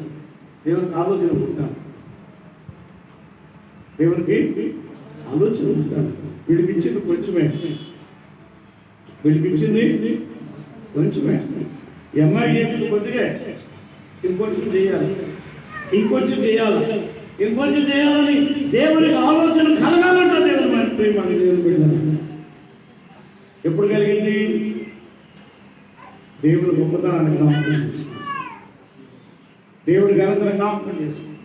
దేవునికి ఆలోచన ఉంటాను, దేవునికి ఆలోచన ఉంటాను. విడిపించింది కొంచెమే, విడిపించింది కొంచెమే. ఈ అమ్మాయి చేసింది కొద్దిగా, ఇంకొంచెం చేయాలి, ఇంకొంచెం చేయాలి, ఇంకొంచెం చేయాలని దేవునికి ఆలోచన కలగాలంట. దేవుడు మన ప్రేమ దేవుని బిడ్డలు ఎప్పుడు కలిగింది? దేవుడు గొప్పతనాన్ని జ్ఞాపకం చేసుకుంది, దేవుడి ఘనతను జ్ఞాపకం చేసుకుంది.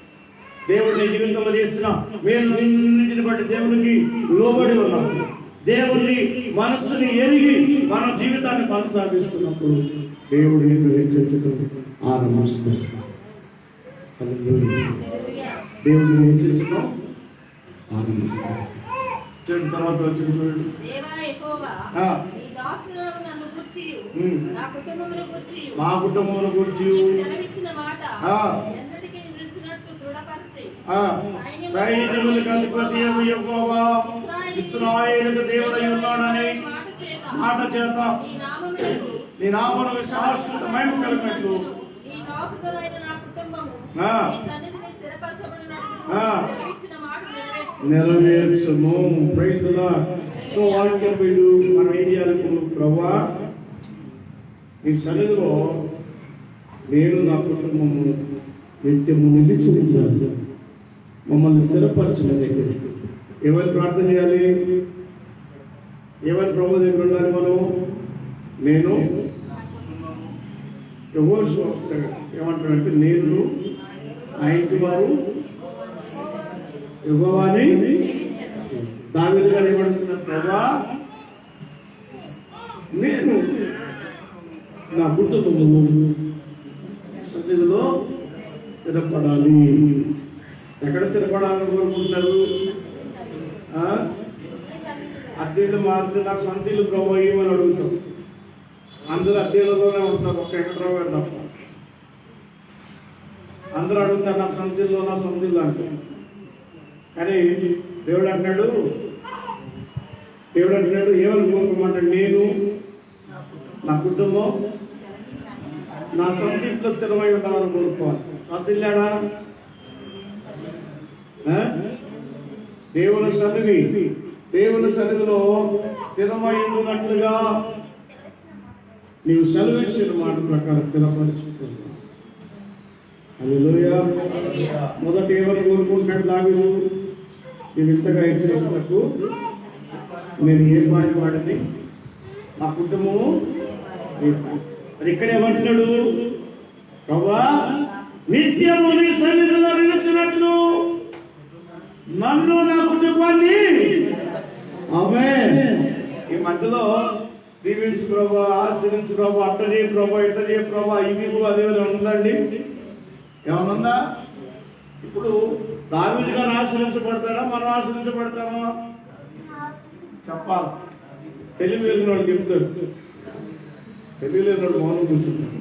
దేవుడి జీవితంలో చేసిన మేలున్నింటిని బట్టి దేవునికి లోబడి ఉన్నాం. దేవుని మనస్సుని ఎరిగి మన జీవితాన్ని కొనసాగిస్తున్నప్పుడు దేవుడు నిన్ను హెచ్చరించడం ఆరంభిస్తాడు. దేవుడిని హెచ్చరించడం ఆరంభిస్తాడు. తర్వాత వచ్చిన చూడండి, మా కుటుంబంలో గురించి సైన్యములకు అధిపతి యెహోవా ఇశ్రాయేలు దేవుడై ఉన్నాడని మాట చేత నీ నామమునకు శాశ్వత మహిమ కలిగినట్లు నెరవేర్చుము. Praise the lord. సో వాక్యం వీడు మనం ఏం చేయాలి? ప్రభువా, నీ సన్నిధిలో నేను నా కుటుంబము నిత్యము నిలిచి ఉంటాను, మమ్మల్ని స్థిరపరచిన దగ్గర ఎవరు ప్రార్థన చేయాలి? ఎవరు ప్రభు దగ్గర ఉండాలి? మనం నేను ఏమంటాడంటే నేను ఆ ఇంటి వారు యెహోవాని. దావీదు గారు ఏమంటున్నారు? ప్రభా, నేను నా కుటుంబము సన్నిధిలో స్థిరపడాలి. ఎక్కడ స్థిరపడాలని కోరుకుంటున్నారు? అద్దెళ్ళు మారితే నాకు సొంత ఇల్లు ప్రభు ఇవ్వమని అడుగుతాం. అందరూ అద్దెళ్ళలోనే ఉంటున్నారు, ఒక్క వెంకట్రావు గారు తప్ప. అందరూ అడుగుతారు నా సొంత ఇల్లు, నా సొంత ఇల్లు అంటారు. కానీ దేవుడు అంటున్నాడు ఏమని కోరుకోమంటాడు? నేను నా కుటుంబం నా సొంత ఇంట్లో స్థిరమై ఉండాలని కోరుకోవాలి. సొంత ఇల్లాడా? దేవుని సన్నిధిలో స్థిరమై ఉన్నట్లుగా నీవు సెలవిచ్చిన మాట ప్రకారం స్థిరపరచుకుంటున్నావు. హల్లెలూయా. మొదట ఏమని కోరుకుంటున్నాడు దావీదు? నేను ఇంతగా హెచ్చరించుటకు నేను ఏ పాటి వాడిని, నా కుటుంబము. మరి ఇక్కడ ఏమంటున్నాడు? ప్రభువా, నిత్యము నీ సన్నిధిలో నిలిచినట్లు నన్ను నా కుటుంబాన్ని. ఆమేన్. ఈ మధ్యలో దీవించు ప్రభా, ఆశీర్వించు ప్రభా, అట్ట చేయ ప్రభా, ఇట్ట చేయ ప్రభా, ఇది అదే ఉందండి. ఏమన్నా ఇప్పుడు దావీదు గారు ఆశీర్వించబడతాడా, మనం ఆశీర్వించబడతామా? చెప్పాలి. తెలివి వెళ్ళిన వాడు చెప్తాడు, తెలివి లేని వాడు మౌనం కూర్చుంటాడు.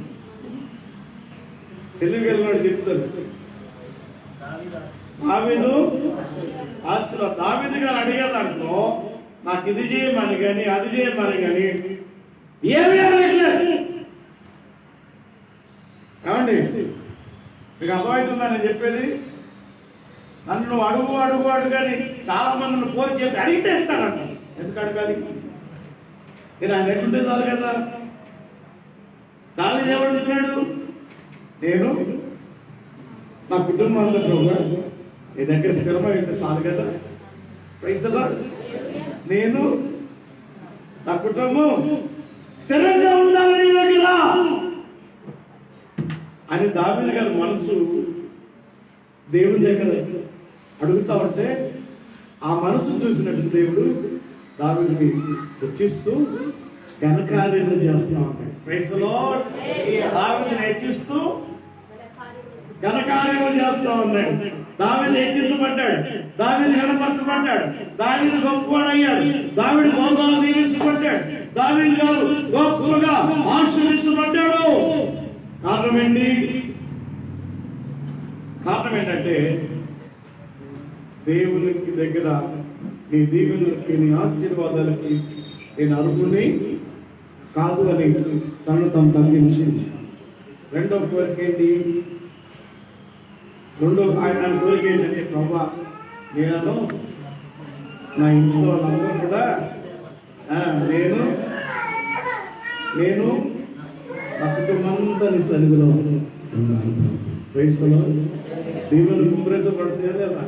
తెలివి వెళ్ళిన వాడు చెప్తాడు. దావీదు గారు అడిగే దాంట్లో నాకు ఇది చేయమని కానీ అది చేయమని కానీ ఏమీ అడగట్లేదు. ఏమండి, మీకు అర్థమవుతుందని చెప్పేది? నన్ను అడుగు కానీ చాలా మంది నన్ను పోలి చేసి అడిగితే ఇస్తాడంట. ఎందుకు అడగాలి? నేను ఆయన ఎట్లుంటే చాలు కదా. దావీదు ఏమడుగుతున్నాడు? నేను నా కుటుంబంలో ప్రభు నీ దగ్గర స్థిరమై ఉంటే చాలు కదా. Praise the Lord. నేను నా కుటుంబం స్థిరంగా ఉండాలి నీ దగ్గర అని దావీదు గారి మనసు దేవుని దగ్గర అడుగుతా ఉంటే ఆ మనసును చూసినట్టు దేవుడు దావీదుకి హెచ్చిస్తూ ఘనకార్యాలు చేస్తా ఉంటాడు. Praise the Lord. దావీదుని హెచ్చిస్తూ ఘనకార్యాలు చేస్తా ఉన్నాడు. దావీదు హెచ్చించబడ్డాడు, దావీదు కనపరచబడ్డాడు, దావీదు గొప్పవాడయ్యాడు, దావీదు గొప్పగా దీవించబడ్డాడు, దావీదు గారు గొప్పగా ఆశీర్వించబడ్డాడు. కారణం ఏంటంటే దేవునికి దగ్గర నీ దీవెనలకి, నీ ఆశీర్వాదాలకి నేను అర్హుని కాదు అని తను తగ్గించింది. రెండో కోరిక ఏంటి? ఆయన కోరిక ఏంటంటే ప్రభా, నేను నా ఇంట్లో వాళ్ళందరూ కూడా నేను నా కుటుంబంతా నీ సన్నిధిలో వయసులో దీవులు కుమ్మరించబడుతుందా లేదా?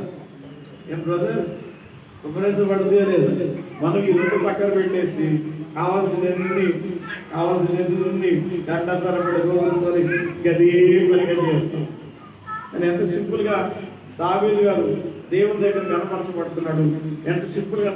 ఏం బ్రదర్, కుమ్మరించబడుతుందా లేదా? మనం ఈ రెండు పక్కన పెట్టేసి కావాల్సిన గంట తరబడి రోజులతో గది పనిగా చేస్తాం. అని ఎంత సింపుల్గా దావీదు గారు దేవుని దగ్గర కనపరచబడుతున్నాడు. ఎంత సింపుల్గా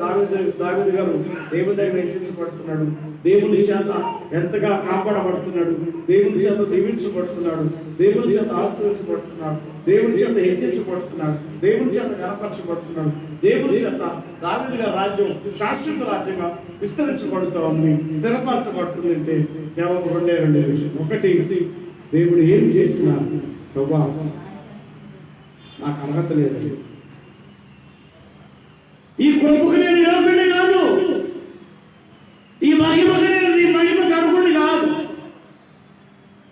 దావీదు గారు దేవుని దగ్గర హెచ్చించబడుతున్నాడు. దేవుని చేత ఎంతగా కాపాడబడుతున్నాడు, దేవుని చేత దీవించబడుతున్నాడు, దేవుని చేత ఆశ్రయించబడుతున్నాడు, దేవుని చేత హెచ్చించబడుతున్నాడు, దేవుని చేత కనపరచబడుతున్నాడు. దేవుని చేత దావీదు గారి రాజ్యం శాశ్వత రాజ్యంగా విస్తరించబడుతూ ఉంది, స్థిరపరచబడుతుంది. అంటే కేవలం రెండే విషయం. ఒకటి, దేవుడు ఏం చేసినా ప్రభా నాకు అర్హత లేదు, ఈ కృపకు నేను యోగ్యుని కాదు, ఈ మహిమ కరుకుని కాదు.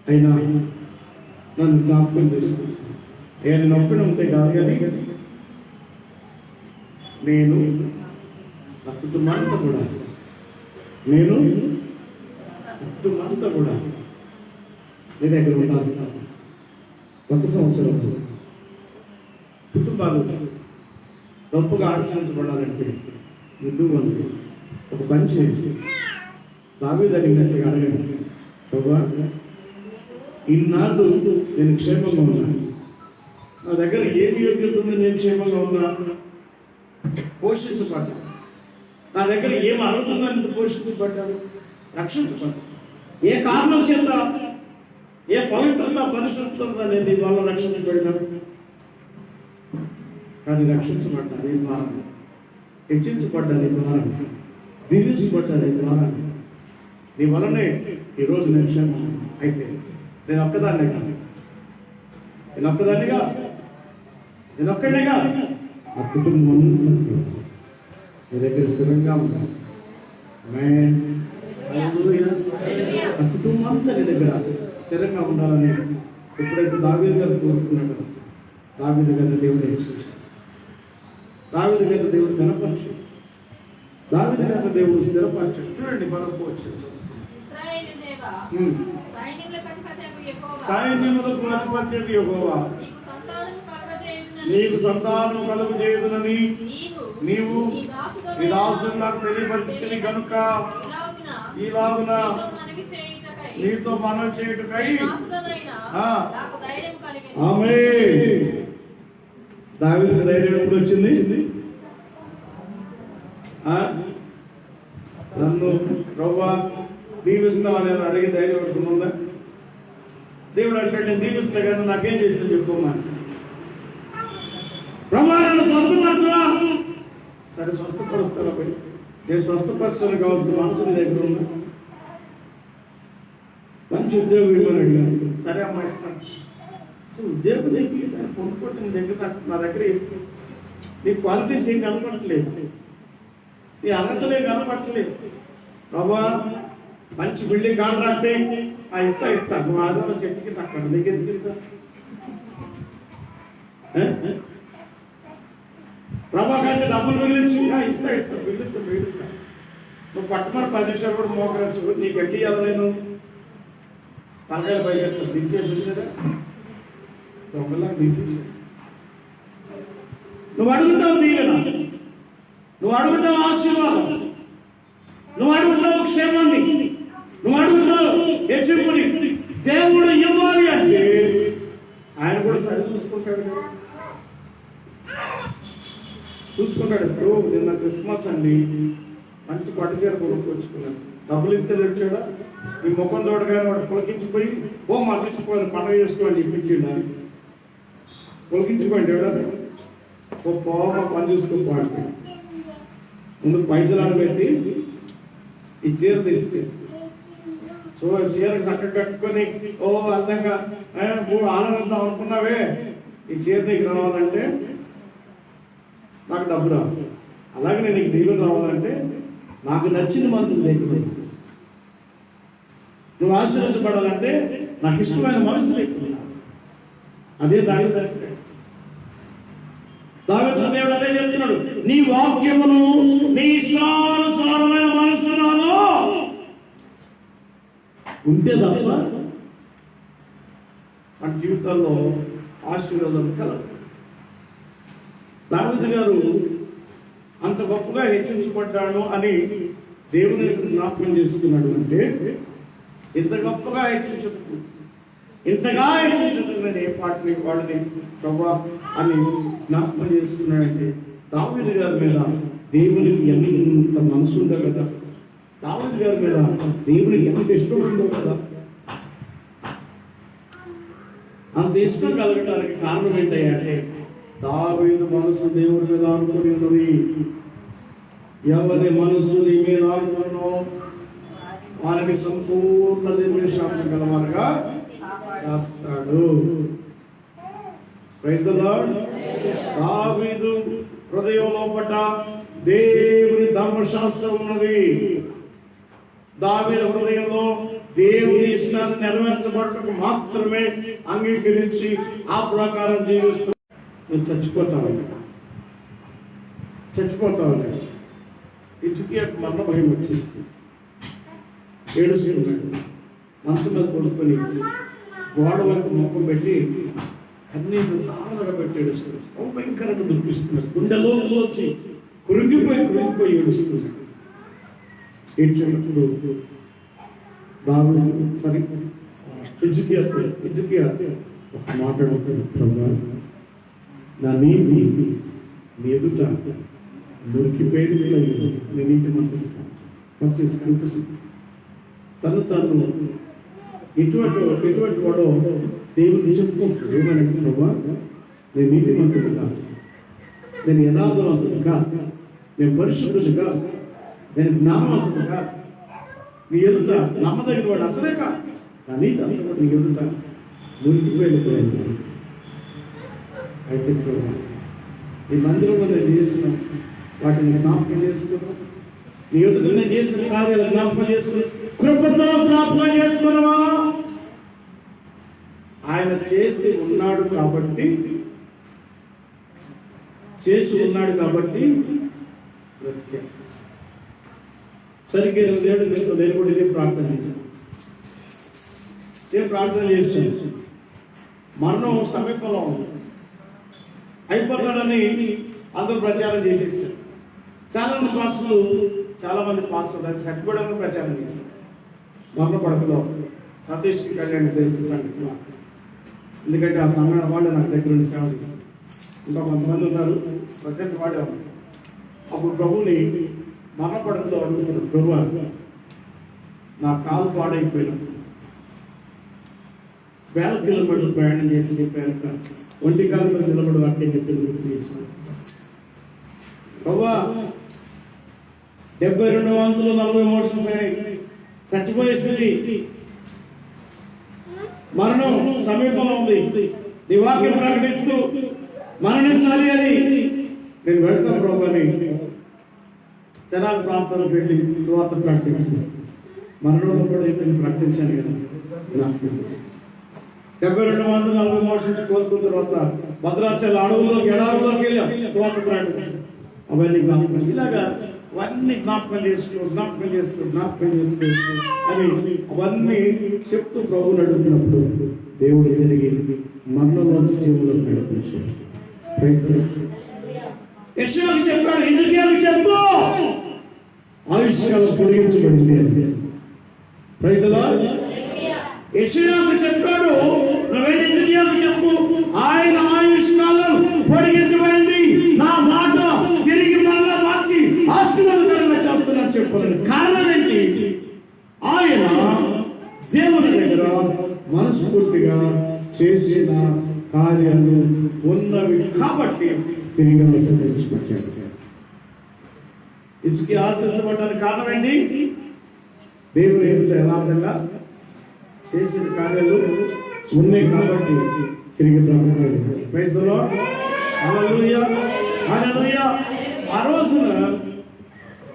అయినా నన్ను జ్ఞాపకం చేసుకుని నేను నొప్పిన ఉంటే కాదు, కానీ నేను నా కుటుంబాంతా కూడా నీ దగ్గర ఉండాలి. 1 సంవత్సరం కుటుంబాలు గొప్పగా ఆశ్రయించబడాలంటే ముందు ఒక పని చేయండి. దావీదు అడిగినట్టుగా అడగండి, ప్రభువా ఇన్నాళ్ళు నేను క్షేమంగా ఉన్నాను, నా దగ్గర ఏమి యోగ్యత ఉంది, నేను క్షేమంగా ఉన్నా, పోషించబడ్డా, నా దగ్గర ఏం అడుగుతుందని పోషించబడ్డాను, రక్షించబడ్డా, ఏ కారణం చేత, ఏ పవిత్రత పరిశుభ్రత అనేది వాళ్ళు రక్షించబడినారు. కానీ రక్షించబడ్డా నీ ద్వారా, హెచ్చించబడ్డా నీ ద్వారా, దీవించబడ్డా నీ ద్వారా, నీ వలనే ఈరోజు నేను క్షేమం. అయితే నేను ఒక్కదాన్నిగా నేను ఒక్కడిగా నా కుటుంబం నీ దగ్గర స్థిరంగా ఉంటాను. నా కుటుంబం అంతా నీ దగ్గర స్థిరంగా ఉండాలని ఎప్పుడైతే దావీదు గారు కోరుకున్నాడో, దావీదు గారిని దేవుడు హెచ్చించాడు, దావీదు గారిని దేవుడు కనపరచు, దావీదు గారిని దేవుడు స్థిరపరచాడు. చూడండి మనకు వచ్చింది సైన్యములకు అధిపత్యకు యెహోవా నీకు సంతానం కలుగు చేయుదునని నీవు నీ దాసుడు నాకు తెలియపరిచితివి కనుక ఈలాగున నీతో మనవి చేయుటకై ఆమేన్. దావీదుకు ధైర్యం ఎప్పుడు వచ్చింది? నన్ను ప్రభువా దీవిస్తావా నేను అడిగి ధైర్యం పెట్టుకుందా? దేవుడు అంటే నేను దీవిస్తా కదా, నాకేం చేసాను చెప్పుకోమా. ప్రభువా నన్ను స్వస్థపరచువా, సరే స్వస్థపరుస్తాను. నేను స్వస్థపరచడానికి కావాల్సిన మనసు దగ్గర ఉందా? మంచి ఉద్యోగం ఇవ్వని అడిగాను, సరే అమ్మా ఇస్తాను. అసలు ఉద్యోగం దగ్గర కొనుక్కోటి నీ దగ్గర నా దగ్గర నీ క్వాలిటీస్ ఏం కనపడట్లేదు, నీ అర్హతలే కనపడట్లేదు. ప్రభా మంచి బిల్డింగ్ కాంట్రాక్టే ఇస్తా నువ్వు ఆధారం చెట్టుకి చక్కడు నీకు ఎందుకు ఇస్తా? ప్రభా కలిసి డబ్బులు మిగిలించి ఇస్తా మిగిలిస్తా. నువ్వు పట్టుమని 10 నిమిషాలు కూడా మోకరించు, నీ గట్టి ఇవ్వలేను, తలకాయలు పైకి దించేసి వచ్చారా, దొంగలా దించేసి. నువ్వు అడుగుతావు దీవెన, నువ్వు అడుగుతావు ఆశీర్వాదం, నువ్వు అడుగుతావు క్షేమాన్ని, నువ్వు అడుగుతావు హెచ్చింపుని. దేవుడు ఇవ్వాలి అంటే ఆయన కూడా సరి చూసుకుంటాడు కదా, చూసుకుంటాడు. ఇప్పుడు నిన్న క్రిస్మస్ అండి, మంచి పట్టు చీర కొనుక్కొచ్చుకున్నాను, డబ్బులు ఇస్తే తెచ్చాడా, ఈ ముఖం తోడగానే వాడు పొలికించిపోయి మా తీసుకుపోయి పండుగ చేసుకోవాలని చెప్పించిండు. అని పొలికించిపోయింది ఎవడ పోవా పని చూసుకోపోయి ముందు పైసలు ఆడబెట్టి ఈ చీర తీసుకు చీరకు చక్కగా కట్టుకొని అందంగా ఆనందిద్దాం అనుకున్నావే, ఈ చీర దగ్గర రావాలంటే నాకు డబ్బు రావాలి, అలాగే నేను నీకు దీవెన రావాలంటే నాకు నచ్చిన మనసులు లేకుండా, నువ్వు ఆశీర్వదించబడాలంటే నాకు ఇష్టమైన మనసు లేకుండా. అదే దావీదు దేవుడు అదే చెప్తున్నాడు, నీ వాక్యమును నీ ఇష్టానుసారమైన మనస్సు నాలో ఉంటే తప్ప మన జీవితాల్లో ఆశీర్వాదం కలదు. దావీదు గారు అంత గొప్పగా హెచ్చించబడ్డాను అని దేవుని జ్ఞాపకం చేసుకున్నాడు. అంటే ఇంత గొప్పగా ఇంతగా హెచ్చించుతున్నది ఏ పాటని వాడిని ప్రభా అని జ్ఞాపకం చేసుకున్నాడంటే దావీదు గారి మీద దేవునికి ఎంత మనసు ఉందో కదా, దావీదు గారి మీద దేవునికి ఎంత ఇష్టం ఉందో కదా. అంత ఇష్టం కలగడానికి కారణం ఏంటంటే దావీదు మనసు దేవుడి మీద ఆనుకుని ఉన్నది. ఎవరి మనసు నీ మీద ఆనుకున్నో వారికి సంపూర్ణ నిర్విషాపం గలవారుగా చేస్తాడు. Praise the Lord. దావీదు హృదయంలో పడ్డ దేవుని ధర్మశాస్త్రం ఉన్నది. దావీదు హృదయంలో దేవుని ఇష్టాన్ని నెరవేర్చబడటకు మాత్రమే అంగీకరించి ఆ ప్రకారం జీవిస్తూ నేను చచ్చిపోతాను. హిజ్కియాకు మరణ భయం వచ్చేసి ఏడుస్తున్నాడు. మనసు మీద కొనుక్కొని గోడ వైపు ముఖం పెట్టి కన్నీళ్ళు తాళగా పెట్టి ఏడుస్తున్నాడు. భయంకరంగా దుఃఖిస్తున్నాడు. గుండెలో వచ్చి కురింగిపోయి ఏడుస్తున్నాడు. ఏడ్చినప్పుడు హిజ్కియా ఒక మాట ప్రభువా, నా నీతి నీ ఎదుట దొరికిపోయేది నీ నీతి మంత్రులు. First is confusing. తను ఎటువంటి వాడో దేవుడిని చెప్పుకుంటాడు. ఏమని ప్రభువా, నేను నీతి మంత్రుడు కాదు, నేను యథార్థవంతుడు కాదు, నేను పరిశుద్ధుడు కాదు, నేను జ్ఞానవంతుడు కాదు, నీ ఎదుట నమ్మదగిన వాడు అసలే కాదు, నా నీతి అంతా కూడా నీ ఎదుట దొరికిపోయిపోయింది. అయితే ఈ మందిరంలో నేను చేసిన వాటిని జ్ఞాపకం చేసుకున్నాను. నీ ఎదుట నేను చేసిన కార్యాలు జ్ఞాపకం చేసుకుని కృపతో జ్ఞాపకం చేసుకున్నావా? ఆయన చేసి ఉన్నాడు కాబట్టి సరిగ్గా 2 ఏళ్ళు నేను కూడా ఇదే ప్రార్థన చేశాను. మరణం సమీపంలో అయిపోతాడని అందరూ ప్రచారం చేసేసారు. చాలా మంది పాస్టర్లు దాన్ని చచ్చిపోవడానికి ప్రచారం చేశారు. మరణ పడకలో సతీష్కి కళ్యాణ్ తెలిసి సంఘటన, ఎందుకంటే ఆ సమయం వాళ్ళు నాకు దగ్గర నుండి సేవ చేశారు. ఇంకా కొంతమంది ఉన్నారు ప్రజెంట్ వాడే ఉన్నారు. అప్పుడు ప్రభుని మరణ పడకలో అడుగుతున్నారు, ప్రభువా నా కాలు పాడైపోయినా 1000 కిలోమీటర్లు ప్రయాణం చేసి చెప్పాను, ఒంటి కాలు మీద నిలబడి వాక్యం చెప్పి గుర్తు చేశాను. ప్రభువా 72 వంతులు 40 మోషన్స్ అయినాయి, చచ్చిపోయే స్థితి, మరణం సమీపంలో ఉంది, నీ వాక్యం ప్రకటిస్తూ మరణించాలి అని నేను వెళ్తాను ప్రభుని తెనాలి ప్రాంతాలకు వెళ్ళి సువార్త ప్రకటించింది. మరణంలో కూడా నేను ప్రకటించాను కదా. 7240 మోషన్స్ కోరుకున్న తర్వాత భద్రాచల అడవుల్లోకి ఎడారులోకి వెళ్ళాం, సువార్త ప్రకటించాను. అవన్నీ జ్ఞాపకం, ఇలాగా అవన్నీ జ్ఞాపకం చేసుకో అని అవన్నీ చెప్తూ ప్రభువుని అడుగుతున్నప్పుడు దేవుడు తిరిగి మరణంలోంచి జీవులను నడిపించాడు. యెషయాకు చెప్పాడు, హిజ్కియాకు చెప్పు ఆయుష్కాలం పొడిగించబడింది అని. Praise the lord. యెషయాకు చెప్పాడు, నువ్వే హిజ్కియాకు చెప్పు ఆయన ఆయుష్కాలం పొడిగించబడింది, నా మాట తిరిగి మళ్ళా మార్చి ఆశీర్వాదకరంగా చేస్తున్నాను చెప్పాలని. కారణం ఏంటి? ఆయన దేవుని దగ్గర మనస్ఫూర్తిగా చేసిన కార్యాలు ఉన్నవి కాబట్టి తిరిగి ఆశీర్వదించబడ్డాడు. హిజ్కియా ఆశీర్వదించబడడానికి కారణం ఏంటి? దేవుని ఎదుట యథార్థంగా చేసిన కార్యాలు ఉన్నాయి కాబట్టి తిరిగి బ్రహ్మచారి. Praise the lord. Hallelujah, hallelujah. ఆ రోజున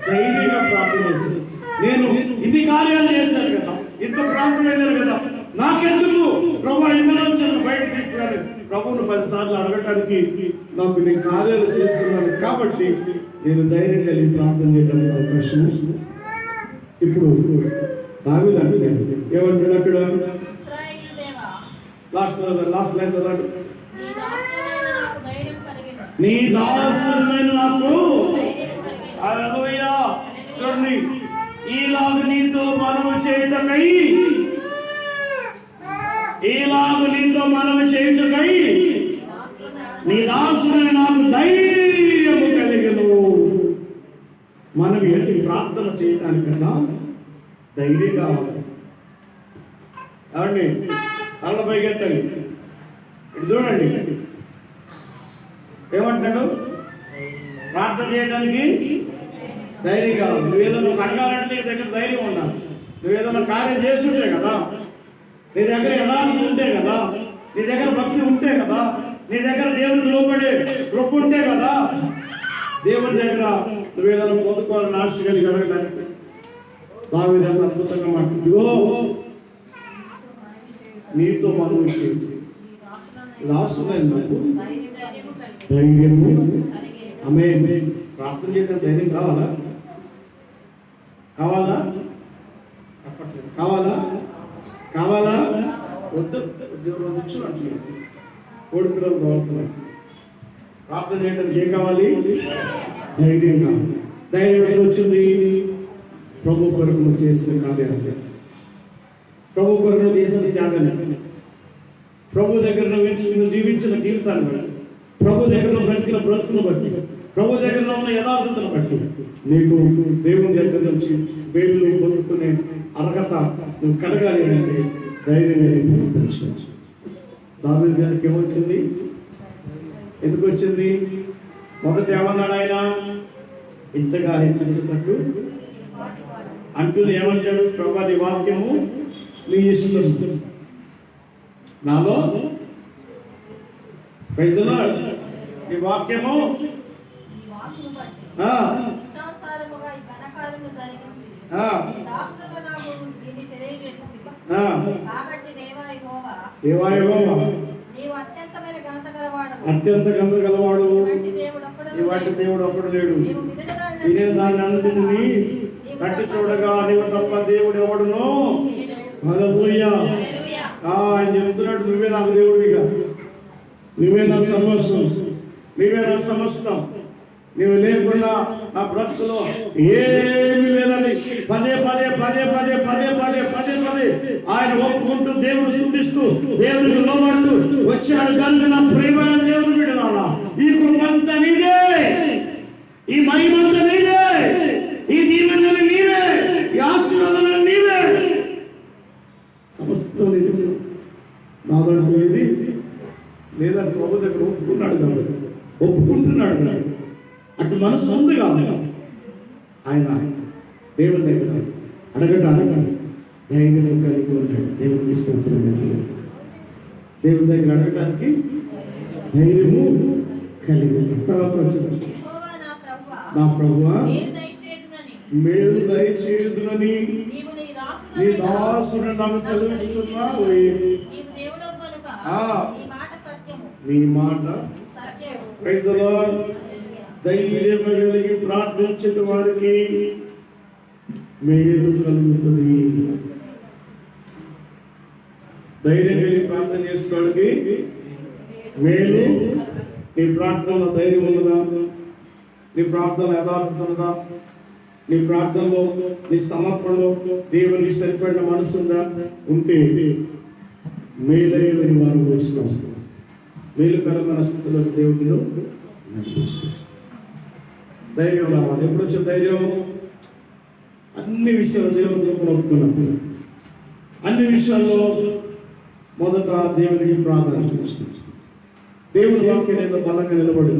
ధైర్యంగా ప్రార్థన చేశాను. నేను ఇది కార్యాలు చేశాను కదా, ఇంత ప్రార్థన అయినారు కదా, నాకెందుకు ప్రభు ఇందులో బయట తీసుకురాలి? ప్రభువును 10 సార్లు అడగటానికి నాకు నేను కార్యాలు చేస్తున్నాను కాబట్టి నేను ధైర్యం కలిగి ప్రార్థన చేయడానికి అవకాశం. ఇప్పుడు దావీదు అంటే ఏమంటాడు అక్కడ లాస్ట్ లైన్ చదవండి. నీ దాసుడైన నాకు హల్లెలూయా. చూడండి, ఈలాగు నీతో మనము చేయుటకై నీ దాసుడైన నాకు ధైర్యము కలిగెను. మనం ఏంటి ప్రార్థన చేయడానికన్నా ధైర్యం కావాలి. అవండి అల్ల పైకెత్తండి. ఇటు చూడండి ఏమంటాడు, ప్రార్థన చేయడానికి ధైర్యం కావాలి. నువ్వేదన్నా అడగాలంటే నీ దగ్గర ధైర్యం ఉండాలి. నువ్వేదన్నా కార్యం చేస్తుంటే కదా, నీ దగ్గర యథార్థత ఉంటే కదా, నీ దగ్గర భక్తి ఉంటే కదా, నీ దగ్గర దేవుడికి లోబడే కృప ఉంటే కదా దేవుని దగ్గర నువ్వేదైనా పొందుకోవాలని ఆశ కలిగి అడగడానికి దావీదు ఎంత అద్భుతంగా మాట్లాడుతుందో, నీతో మనం రాస్తున్నాయి నాకు ధైర్యము. ఆమేన్. ప్రార్థన చేయడం ధైర్యం కావాలా? కావాలా? కావాలా? కావాలా? వద్దు. ఉద్యోగం వచ్చు అంటే కోడిపిల్లలు కావాలన్నారు. ప్రార్థన చేయడానికి ఏం కావాలి? ధైర్యం కావాలి. ధైర్యం ఎక్కడ వచ్చింది? ప్రభు కొరకు నువ్వు చేసిన కార్యాలు, ప్రభు కొరకు నువ్వు చేసిన త్యాగాన్ని, ప్రభు దగ్గర నువ్వు జీవించిన జీవితాన్ని, ప్రభు దగ్గర బ్రతికిన బ్రతుకును బట్టి, ప్రభు దగ్గర ఉన్న యథార్థతను బట్టి నీకు దేవుని దగ్గర నుంచి వేలు పొందుకునే అర్హత నువ్వు కలగాలి అంటే ధైర్యం. దావీదు గారికి ఏమొచ్చింది? ఎందుకు వచ్చింది? మొదటి ఏమన్నాడు ఆయన? ఇంతగా హెచ్చరించినట్టు అంటూ ఏమంటాడు? ప్రభు నీ వాక్యము నీ ఇష్టం నాలో ఈ వాక్యము అత్యంత గంధ గలవాడు, వాటి దేవుడు ఒక్కడు లేడు. నేను దాన్ని అనుకుని కట్టి చూడగా నీవు తప్ప దేవుడు ఎవడును. హల్లెలూయా. ఆయన చెప్తున్నాడు, నువ్వే నాకు దేవుడిగా, నువ్వే నా సర్వస్వం, నువ్వే నా సమస్తం, నువ్వు లేకుండా నా బ్రతుకులో ఏమి లేదని పదే పదే పదే పదే పదే పదే పదే పదే ఆయన ఒప్పుకుంటూ దేవుడు స్తుతిస్తూ దేవుడికి లోబడుతూ వచ్చాడు. కనుక నా ప్రియమైన దేవుడు విడనాడా, ఈ కృపంతా నీదే, ఈ మహిమంతా నీదే, ఈ దీవెనలు నీవే, ఈ ఆశీర్వాదాలు నీవే, సమస్తం నీది. నాదంటూ ఇది లేదని ప్రభు దగ్గర ఒప్పుకున్నాడు కాబట్టి ఒప్పుకుంటున్నాడు. అటు మనసు ఉంది కాదు. ఆయన దేవుని దగ్గర అడగటానికి ధైర్యం కలిగి ఉన్నాడు. దేవుడికి ఇష్టం. దేవుని దగ్గర అడగటానికి ధైర్యము కలిగి ఉన్నాడు. తర్వాత వచ్చింది, నా ప్రభువా మేలు దయచేయుదునని నీ దాసుడు నాకు సెలవిస్తున్నావు. నీ మాట ప్రైజ్ ది లార్డ్. ధైర్యం కలిగి ప్రార్థించిన వారికి మేలు కలుగుతుంది. ధైర్యం కలిగి ప్రార్థన చేసుకోవడానికి మేలు. నీ ప్రార్థనలో ధైర్యం ఉన్నదా? నీ ప్రార్థన యథార్థత ఉన్నదా? నీ ప్రార్థనలో నీ సమర్పణలో దేవునికి సరిపడిన మనసు ఉందా? ఉంటే మేలైన వారు వేస్తాం. మేలుకరమైన స్థితిలో దేవుడిలో ధైర్యం రావాలి. ఎప్పుడు వచ్చే ధైర్యం? అన్ని విషయాలు దేవుడితో ఒప్పుకున్నప్పుడు, అన్ని విషయాల్లో మొదట దేవునికి ప్రార్థన చేస్తుంది. దేవుని వాక్యం ఏదో బలంగా నిలబడి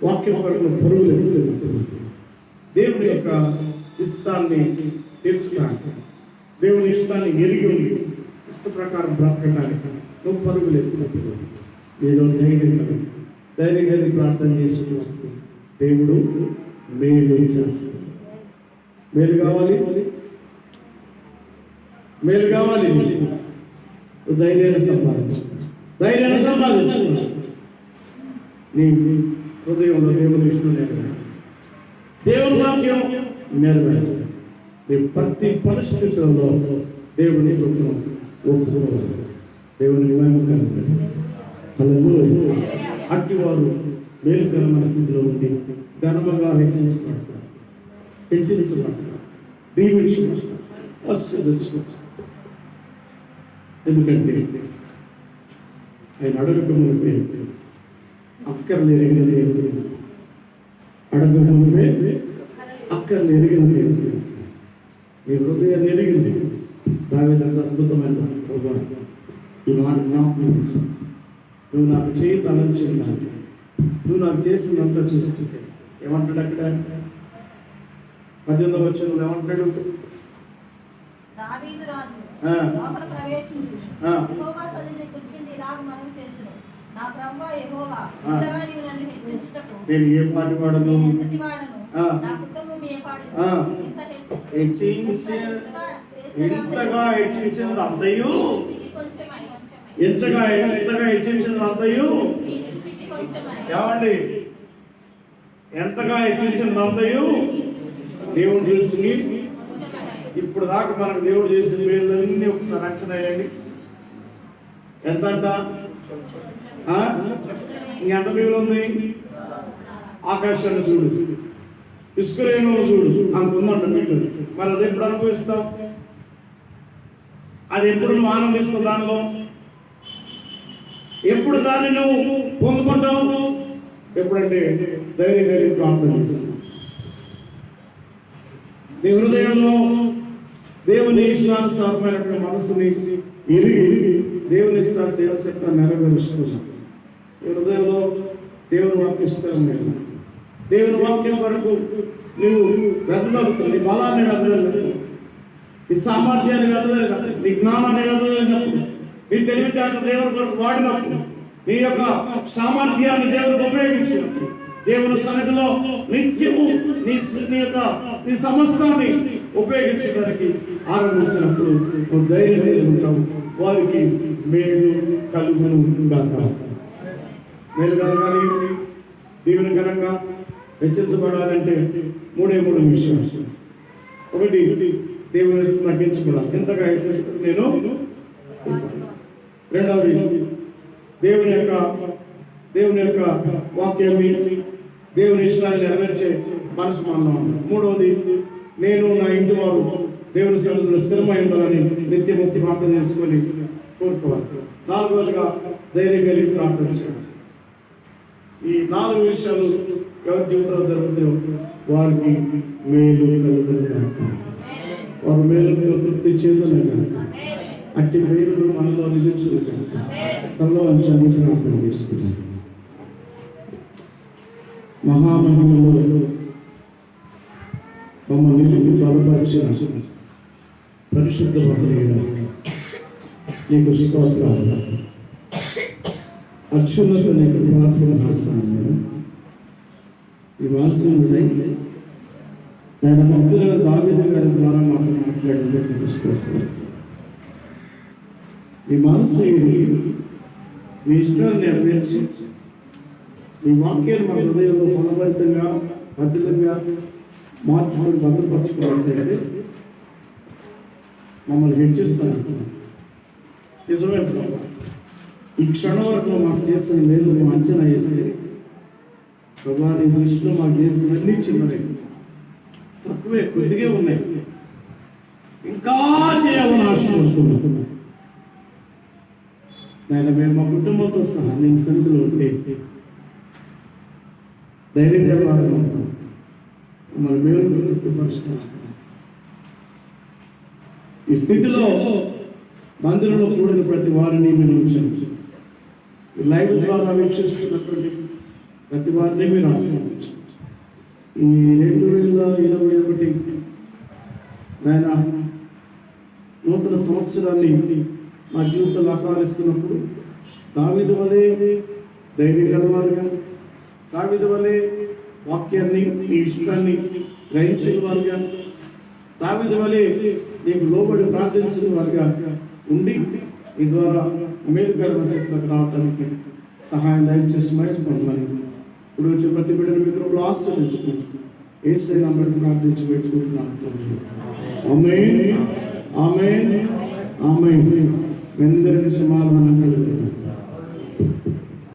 వాక్యం కొరకు పరుగులు ఎక్కుతుంది. దేవుని యొక్క ఇష్టాన్ని తీర్చడానికి, దేవుని ఇష్టాన్ని ఎరిగి ఉంది ఇష్ట ప్రకారం బ్రతకడానికి నువ్వు పరుగులు ఎత్తినప్పుడు నేను ధైర్యం కలిగి ప్రార్థన చేసేటువంటి దేవుడు మేలు చేస్తాడు. మేలు కావాలి, మేలు కావాలి. ధైర్యాన్ని సంపాదించు. నీ హృదయంలో దేవుని ఇష్టం నెరవేరు, దేవుని వాక్యం నెరవేరు. నీ ప్రతి పరిస్థితులలో దేవుని ఒప్పుకోవాలి. దేవుని అట్టి వారు మేలుకరమైన స్థితిలో ఉండి ఘనముగా హెచ్చరించబడతారు, దీవించబడతారు, ఆశీర్వదించబడతారు. ఎందుకంటే ఆయన అడగకముందే అక్కర్లు ఎరిగిన దేవుడు, అడగకముందే అక్కర్లు ఎరిగిన దేవుడు, నీ హృదయాన్ని ఎరిగింది. దావీదు అద్భుతమైన ప్రభువా, ఈ మాట జ్ఞాపకం చేసి నువ్వు నాకు చేయి తలంచిందాన్ని, నువ్వు నాకు చేసిందంతా చూసుకుంటే ఏమంటాడు అక్కడ 18వ వచనంలో ఏమంటాడు? నా ప్రభువా యెహోవా, నీవు నన్ను హెచ్చించుటకు నేను ఏ పాటి వాడను, నేను ఎంతటి వాడను, నా కుటుంబం ఏ పాటి ఎంతగా హెచ్చించినది అంతయు, ఎంతగా హెచ్చించినది అంతయు, ఏమండి ఎంతగా హెచ్చించినది అంతయు దేవుడు చూస్తుంది. ఇప్పుడు దాకా మనకు దేవుడు చేసిన మేలన్నీ ఒకసారి అంచనా వేయండి. ఎంతంట? ఇంకెంత మేలు ఉంది? ఆకాశాన్ని చూడు, ఇసుకరేణువులు చూడు, అంత ఉందంట మేలు. మరి అది ఎప్పుడు అనుభవిస్తాం? అది ఎప్పుడు నువ్వు ఆనందిస్తావు? దానిలో ఎప్పుడు దాన్ని నువ్వు పొందుకుంటావు? ఎప్పుడంటే ధైర్యంగా ప్రార్థన చేస్తావు. నీ హృదయంలో దేవుని ఇష్టానుసారమైనటువంటి మనసుని ఎరిగి దేవుని ఇష్టాలు దేవుని చెప్తా నెరవేరుస్తున్నాం. ఈ హృదయంలో దేవుని వాక్యం ఇష్టం లేదు. దేవుని వాక్యం వరకు నువ్వు వెదజల్లుతావు. నీ బలాన్ని వెదజల్లుతావు, నీ సామర్థ్యాన్ని వెదజల్లుతావు, నీ జ్ఞానాన్ని వెదజల్లినప్పుడు, నీ తెలివితేటలు దేవుని వరకు వాడినప్పుడు, నీ యొక్క సామర్థ్యాన్ని దేవునికి ఉపయోగించినప్పుడు, దేవుని సన్నిధిలో నిత్యము నీ సమస్తాన్ని ఉపయోగించడానికి ఆరంభించినప్పుడు నువ్వు ధైర్యంగా ఉంటావు. వారికి మేలు కలుగును గాక. మేలు కలగాలి, దీవెనకరంగా హెచ్చించబడాలంటే మూడే విషయాలు. ఒకటి, దేవుని తగ్గించబడాలి. ఎంతగా హెచ్చించబడి నేను. రెండవది, దేవుని యొక్క వాక్యాన్ని, దేవుని ఇష్టాన్ని నెరవేర్చే మనసు మనం. మూడవది, నేను నా ఇంటి వారు దేవుని సన్నిధిలో స్థిరమై ఉండాలని నిత్యముక్తి ప్రార్థన చేసుకొని కోరుకోవాలి. నాలుగవదిగా ధైర్యం కలిగి ప్రార్థించాలి. ఈ 4 విషయాలు ఎవరి జీవితంలో జరుగుతాయో వారికి మేలు కలుగుతుంది. వారు మేలు తృప్తి చేతులు అట్టి మేలు మనలో నిలుచులు తనలో అంచనా ప్రార్థన చేసుకుంటారు. మహామహిమలో మమ్మల్ని బలపరిచిన పరిశుద్ధ నీకు స్తోత్రాలు. అత్యున్నత నీకు వాసన ఈ వాసన నేను భక్తుల దావీదు గారి ద్వారా మాట్లాడింది. ఈ మనసు మీ ఇష్టాన్ని నెరవేర్చి ఈ వాక్యాన్ని మన హృదయంలో బలవంతంగా భద్రంగా మార్చుకొని భద్రపరచుకోవాలంటే మమ్మల్ని హెచ్చిస్తున్నాను. నిజమే, ఈ క్షణం వరకు మాకు చేసిన మేలు మేము అంచనా వేస్తే ప్రభా నీ దృష్టిలో మాకు చేసినవన్నీ చిన్నవే, తక్కువే, కొద్దిగా ఉన్నాయి. ఇంకా చేయాలని ఆశపడుతున్నాను నాయన. మేము మా కుటుంబంతో సహా నేను సన్నిధిలో ఉంటే ధైర్యంగా మన మేలు తృప్తిపరుస్తున్నాను. ఈ స్థితిలో మందిరంలో కూడిన ప్రతి వారిని మీరు ఉంచండి. లైవ్ ద్వారా వీక్షిస్తున్నటువంటి ప్రతి వారిని మీరు ఆశీర్వదించండి. ఈ 2021 నాయన నూతన సంవత్సరాన్ని మా జీవితంలో ఆహ్వానిస్తున్నప్పుడు దావీదు వలె ధైర్యం గలవారుగా, దావీదు వలె వాక్యాన్ని నీ ఇష్టాన్ని గ్రహించిన వారుగా, దావీదు వలె నీకు లోబడి ప్రార్థించిన వారుగా ఉండి ఈ ద్వారా మేలుకరమైన శక్తులకు రావడానికి సహాయం దయచేసి మహిమపడమని ఇప్పుడు వచ్చే ప్రతి బిడ్డను మిత్రులు ఆశీర్వదించుకుంటూ యేసయ్య నామమున ప్రార్థించి పెట్టుకుంటున్నాను. ఆమేన్, ఆమేన్, ఆమేన్. అందరికీ సమాధానం కలుగును.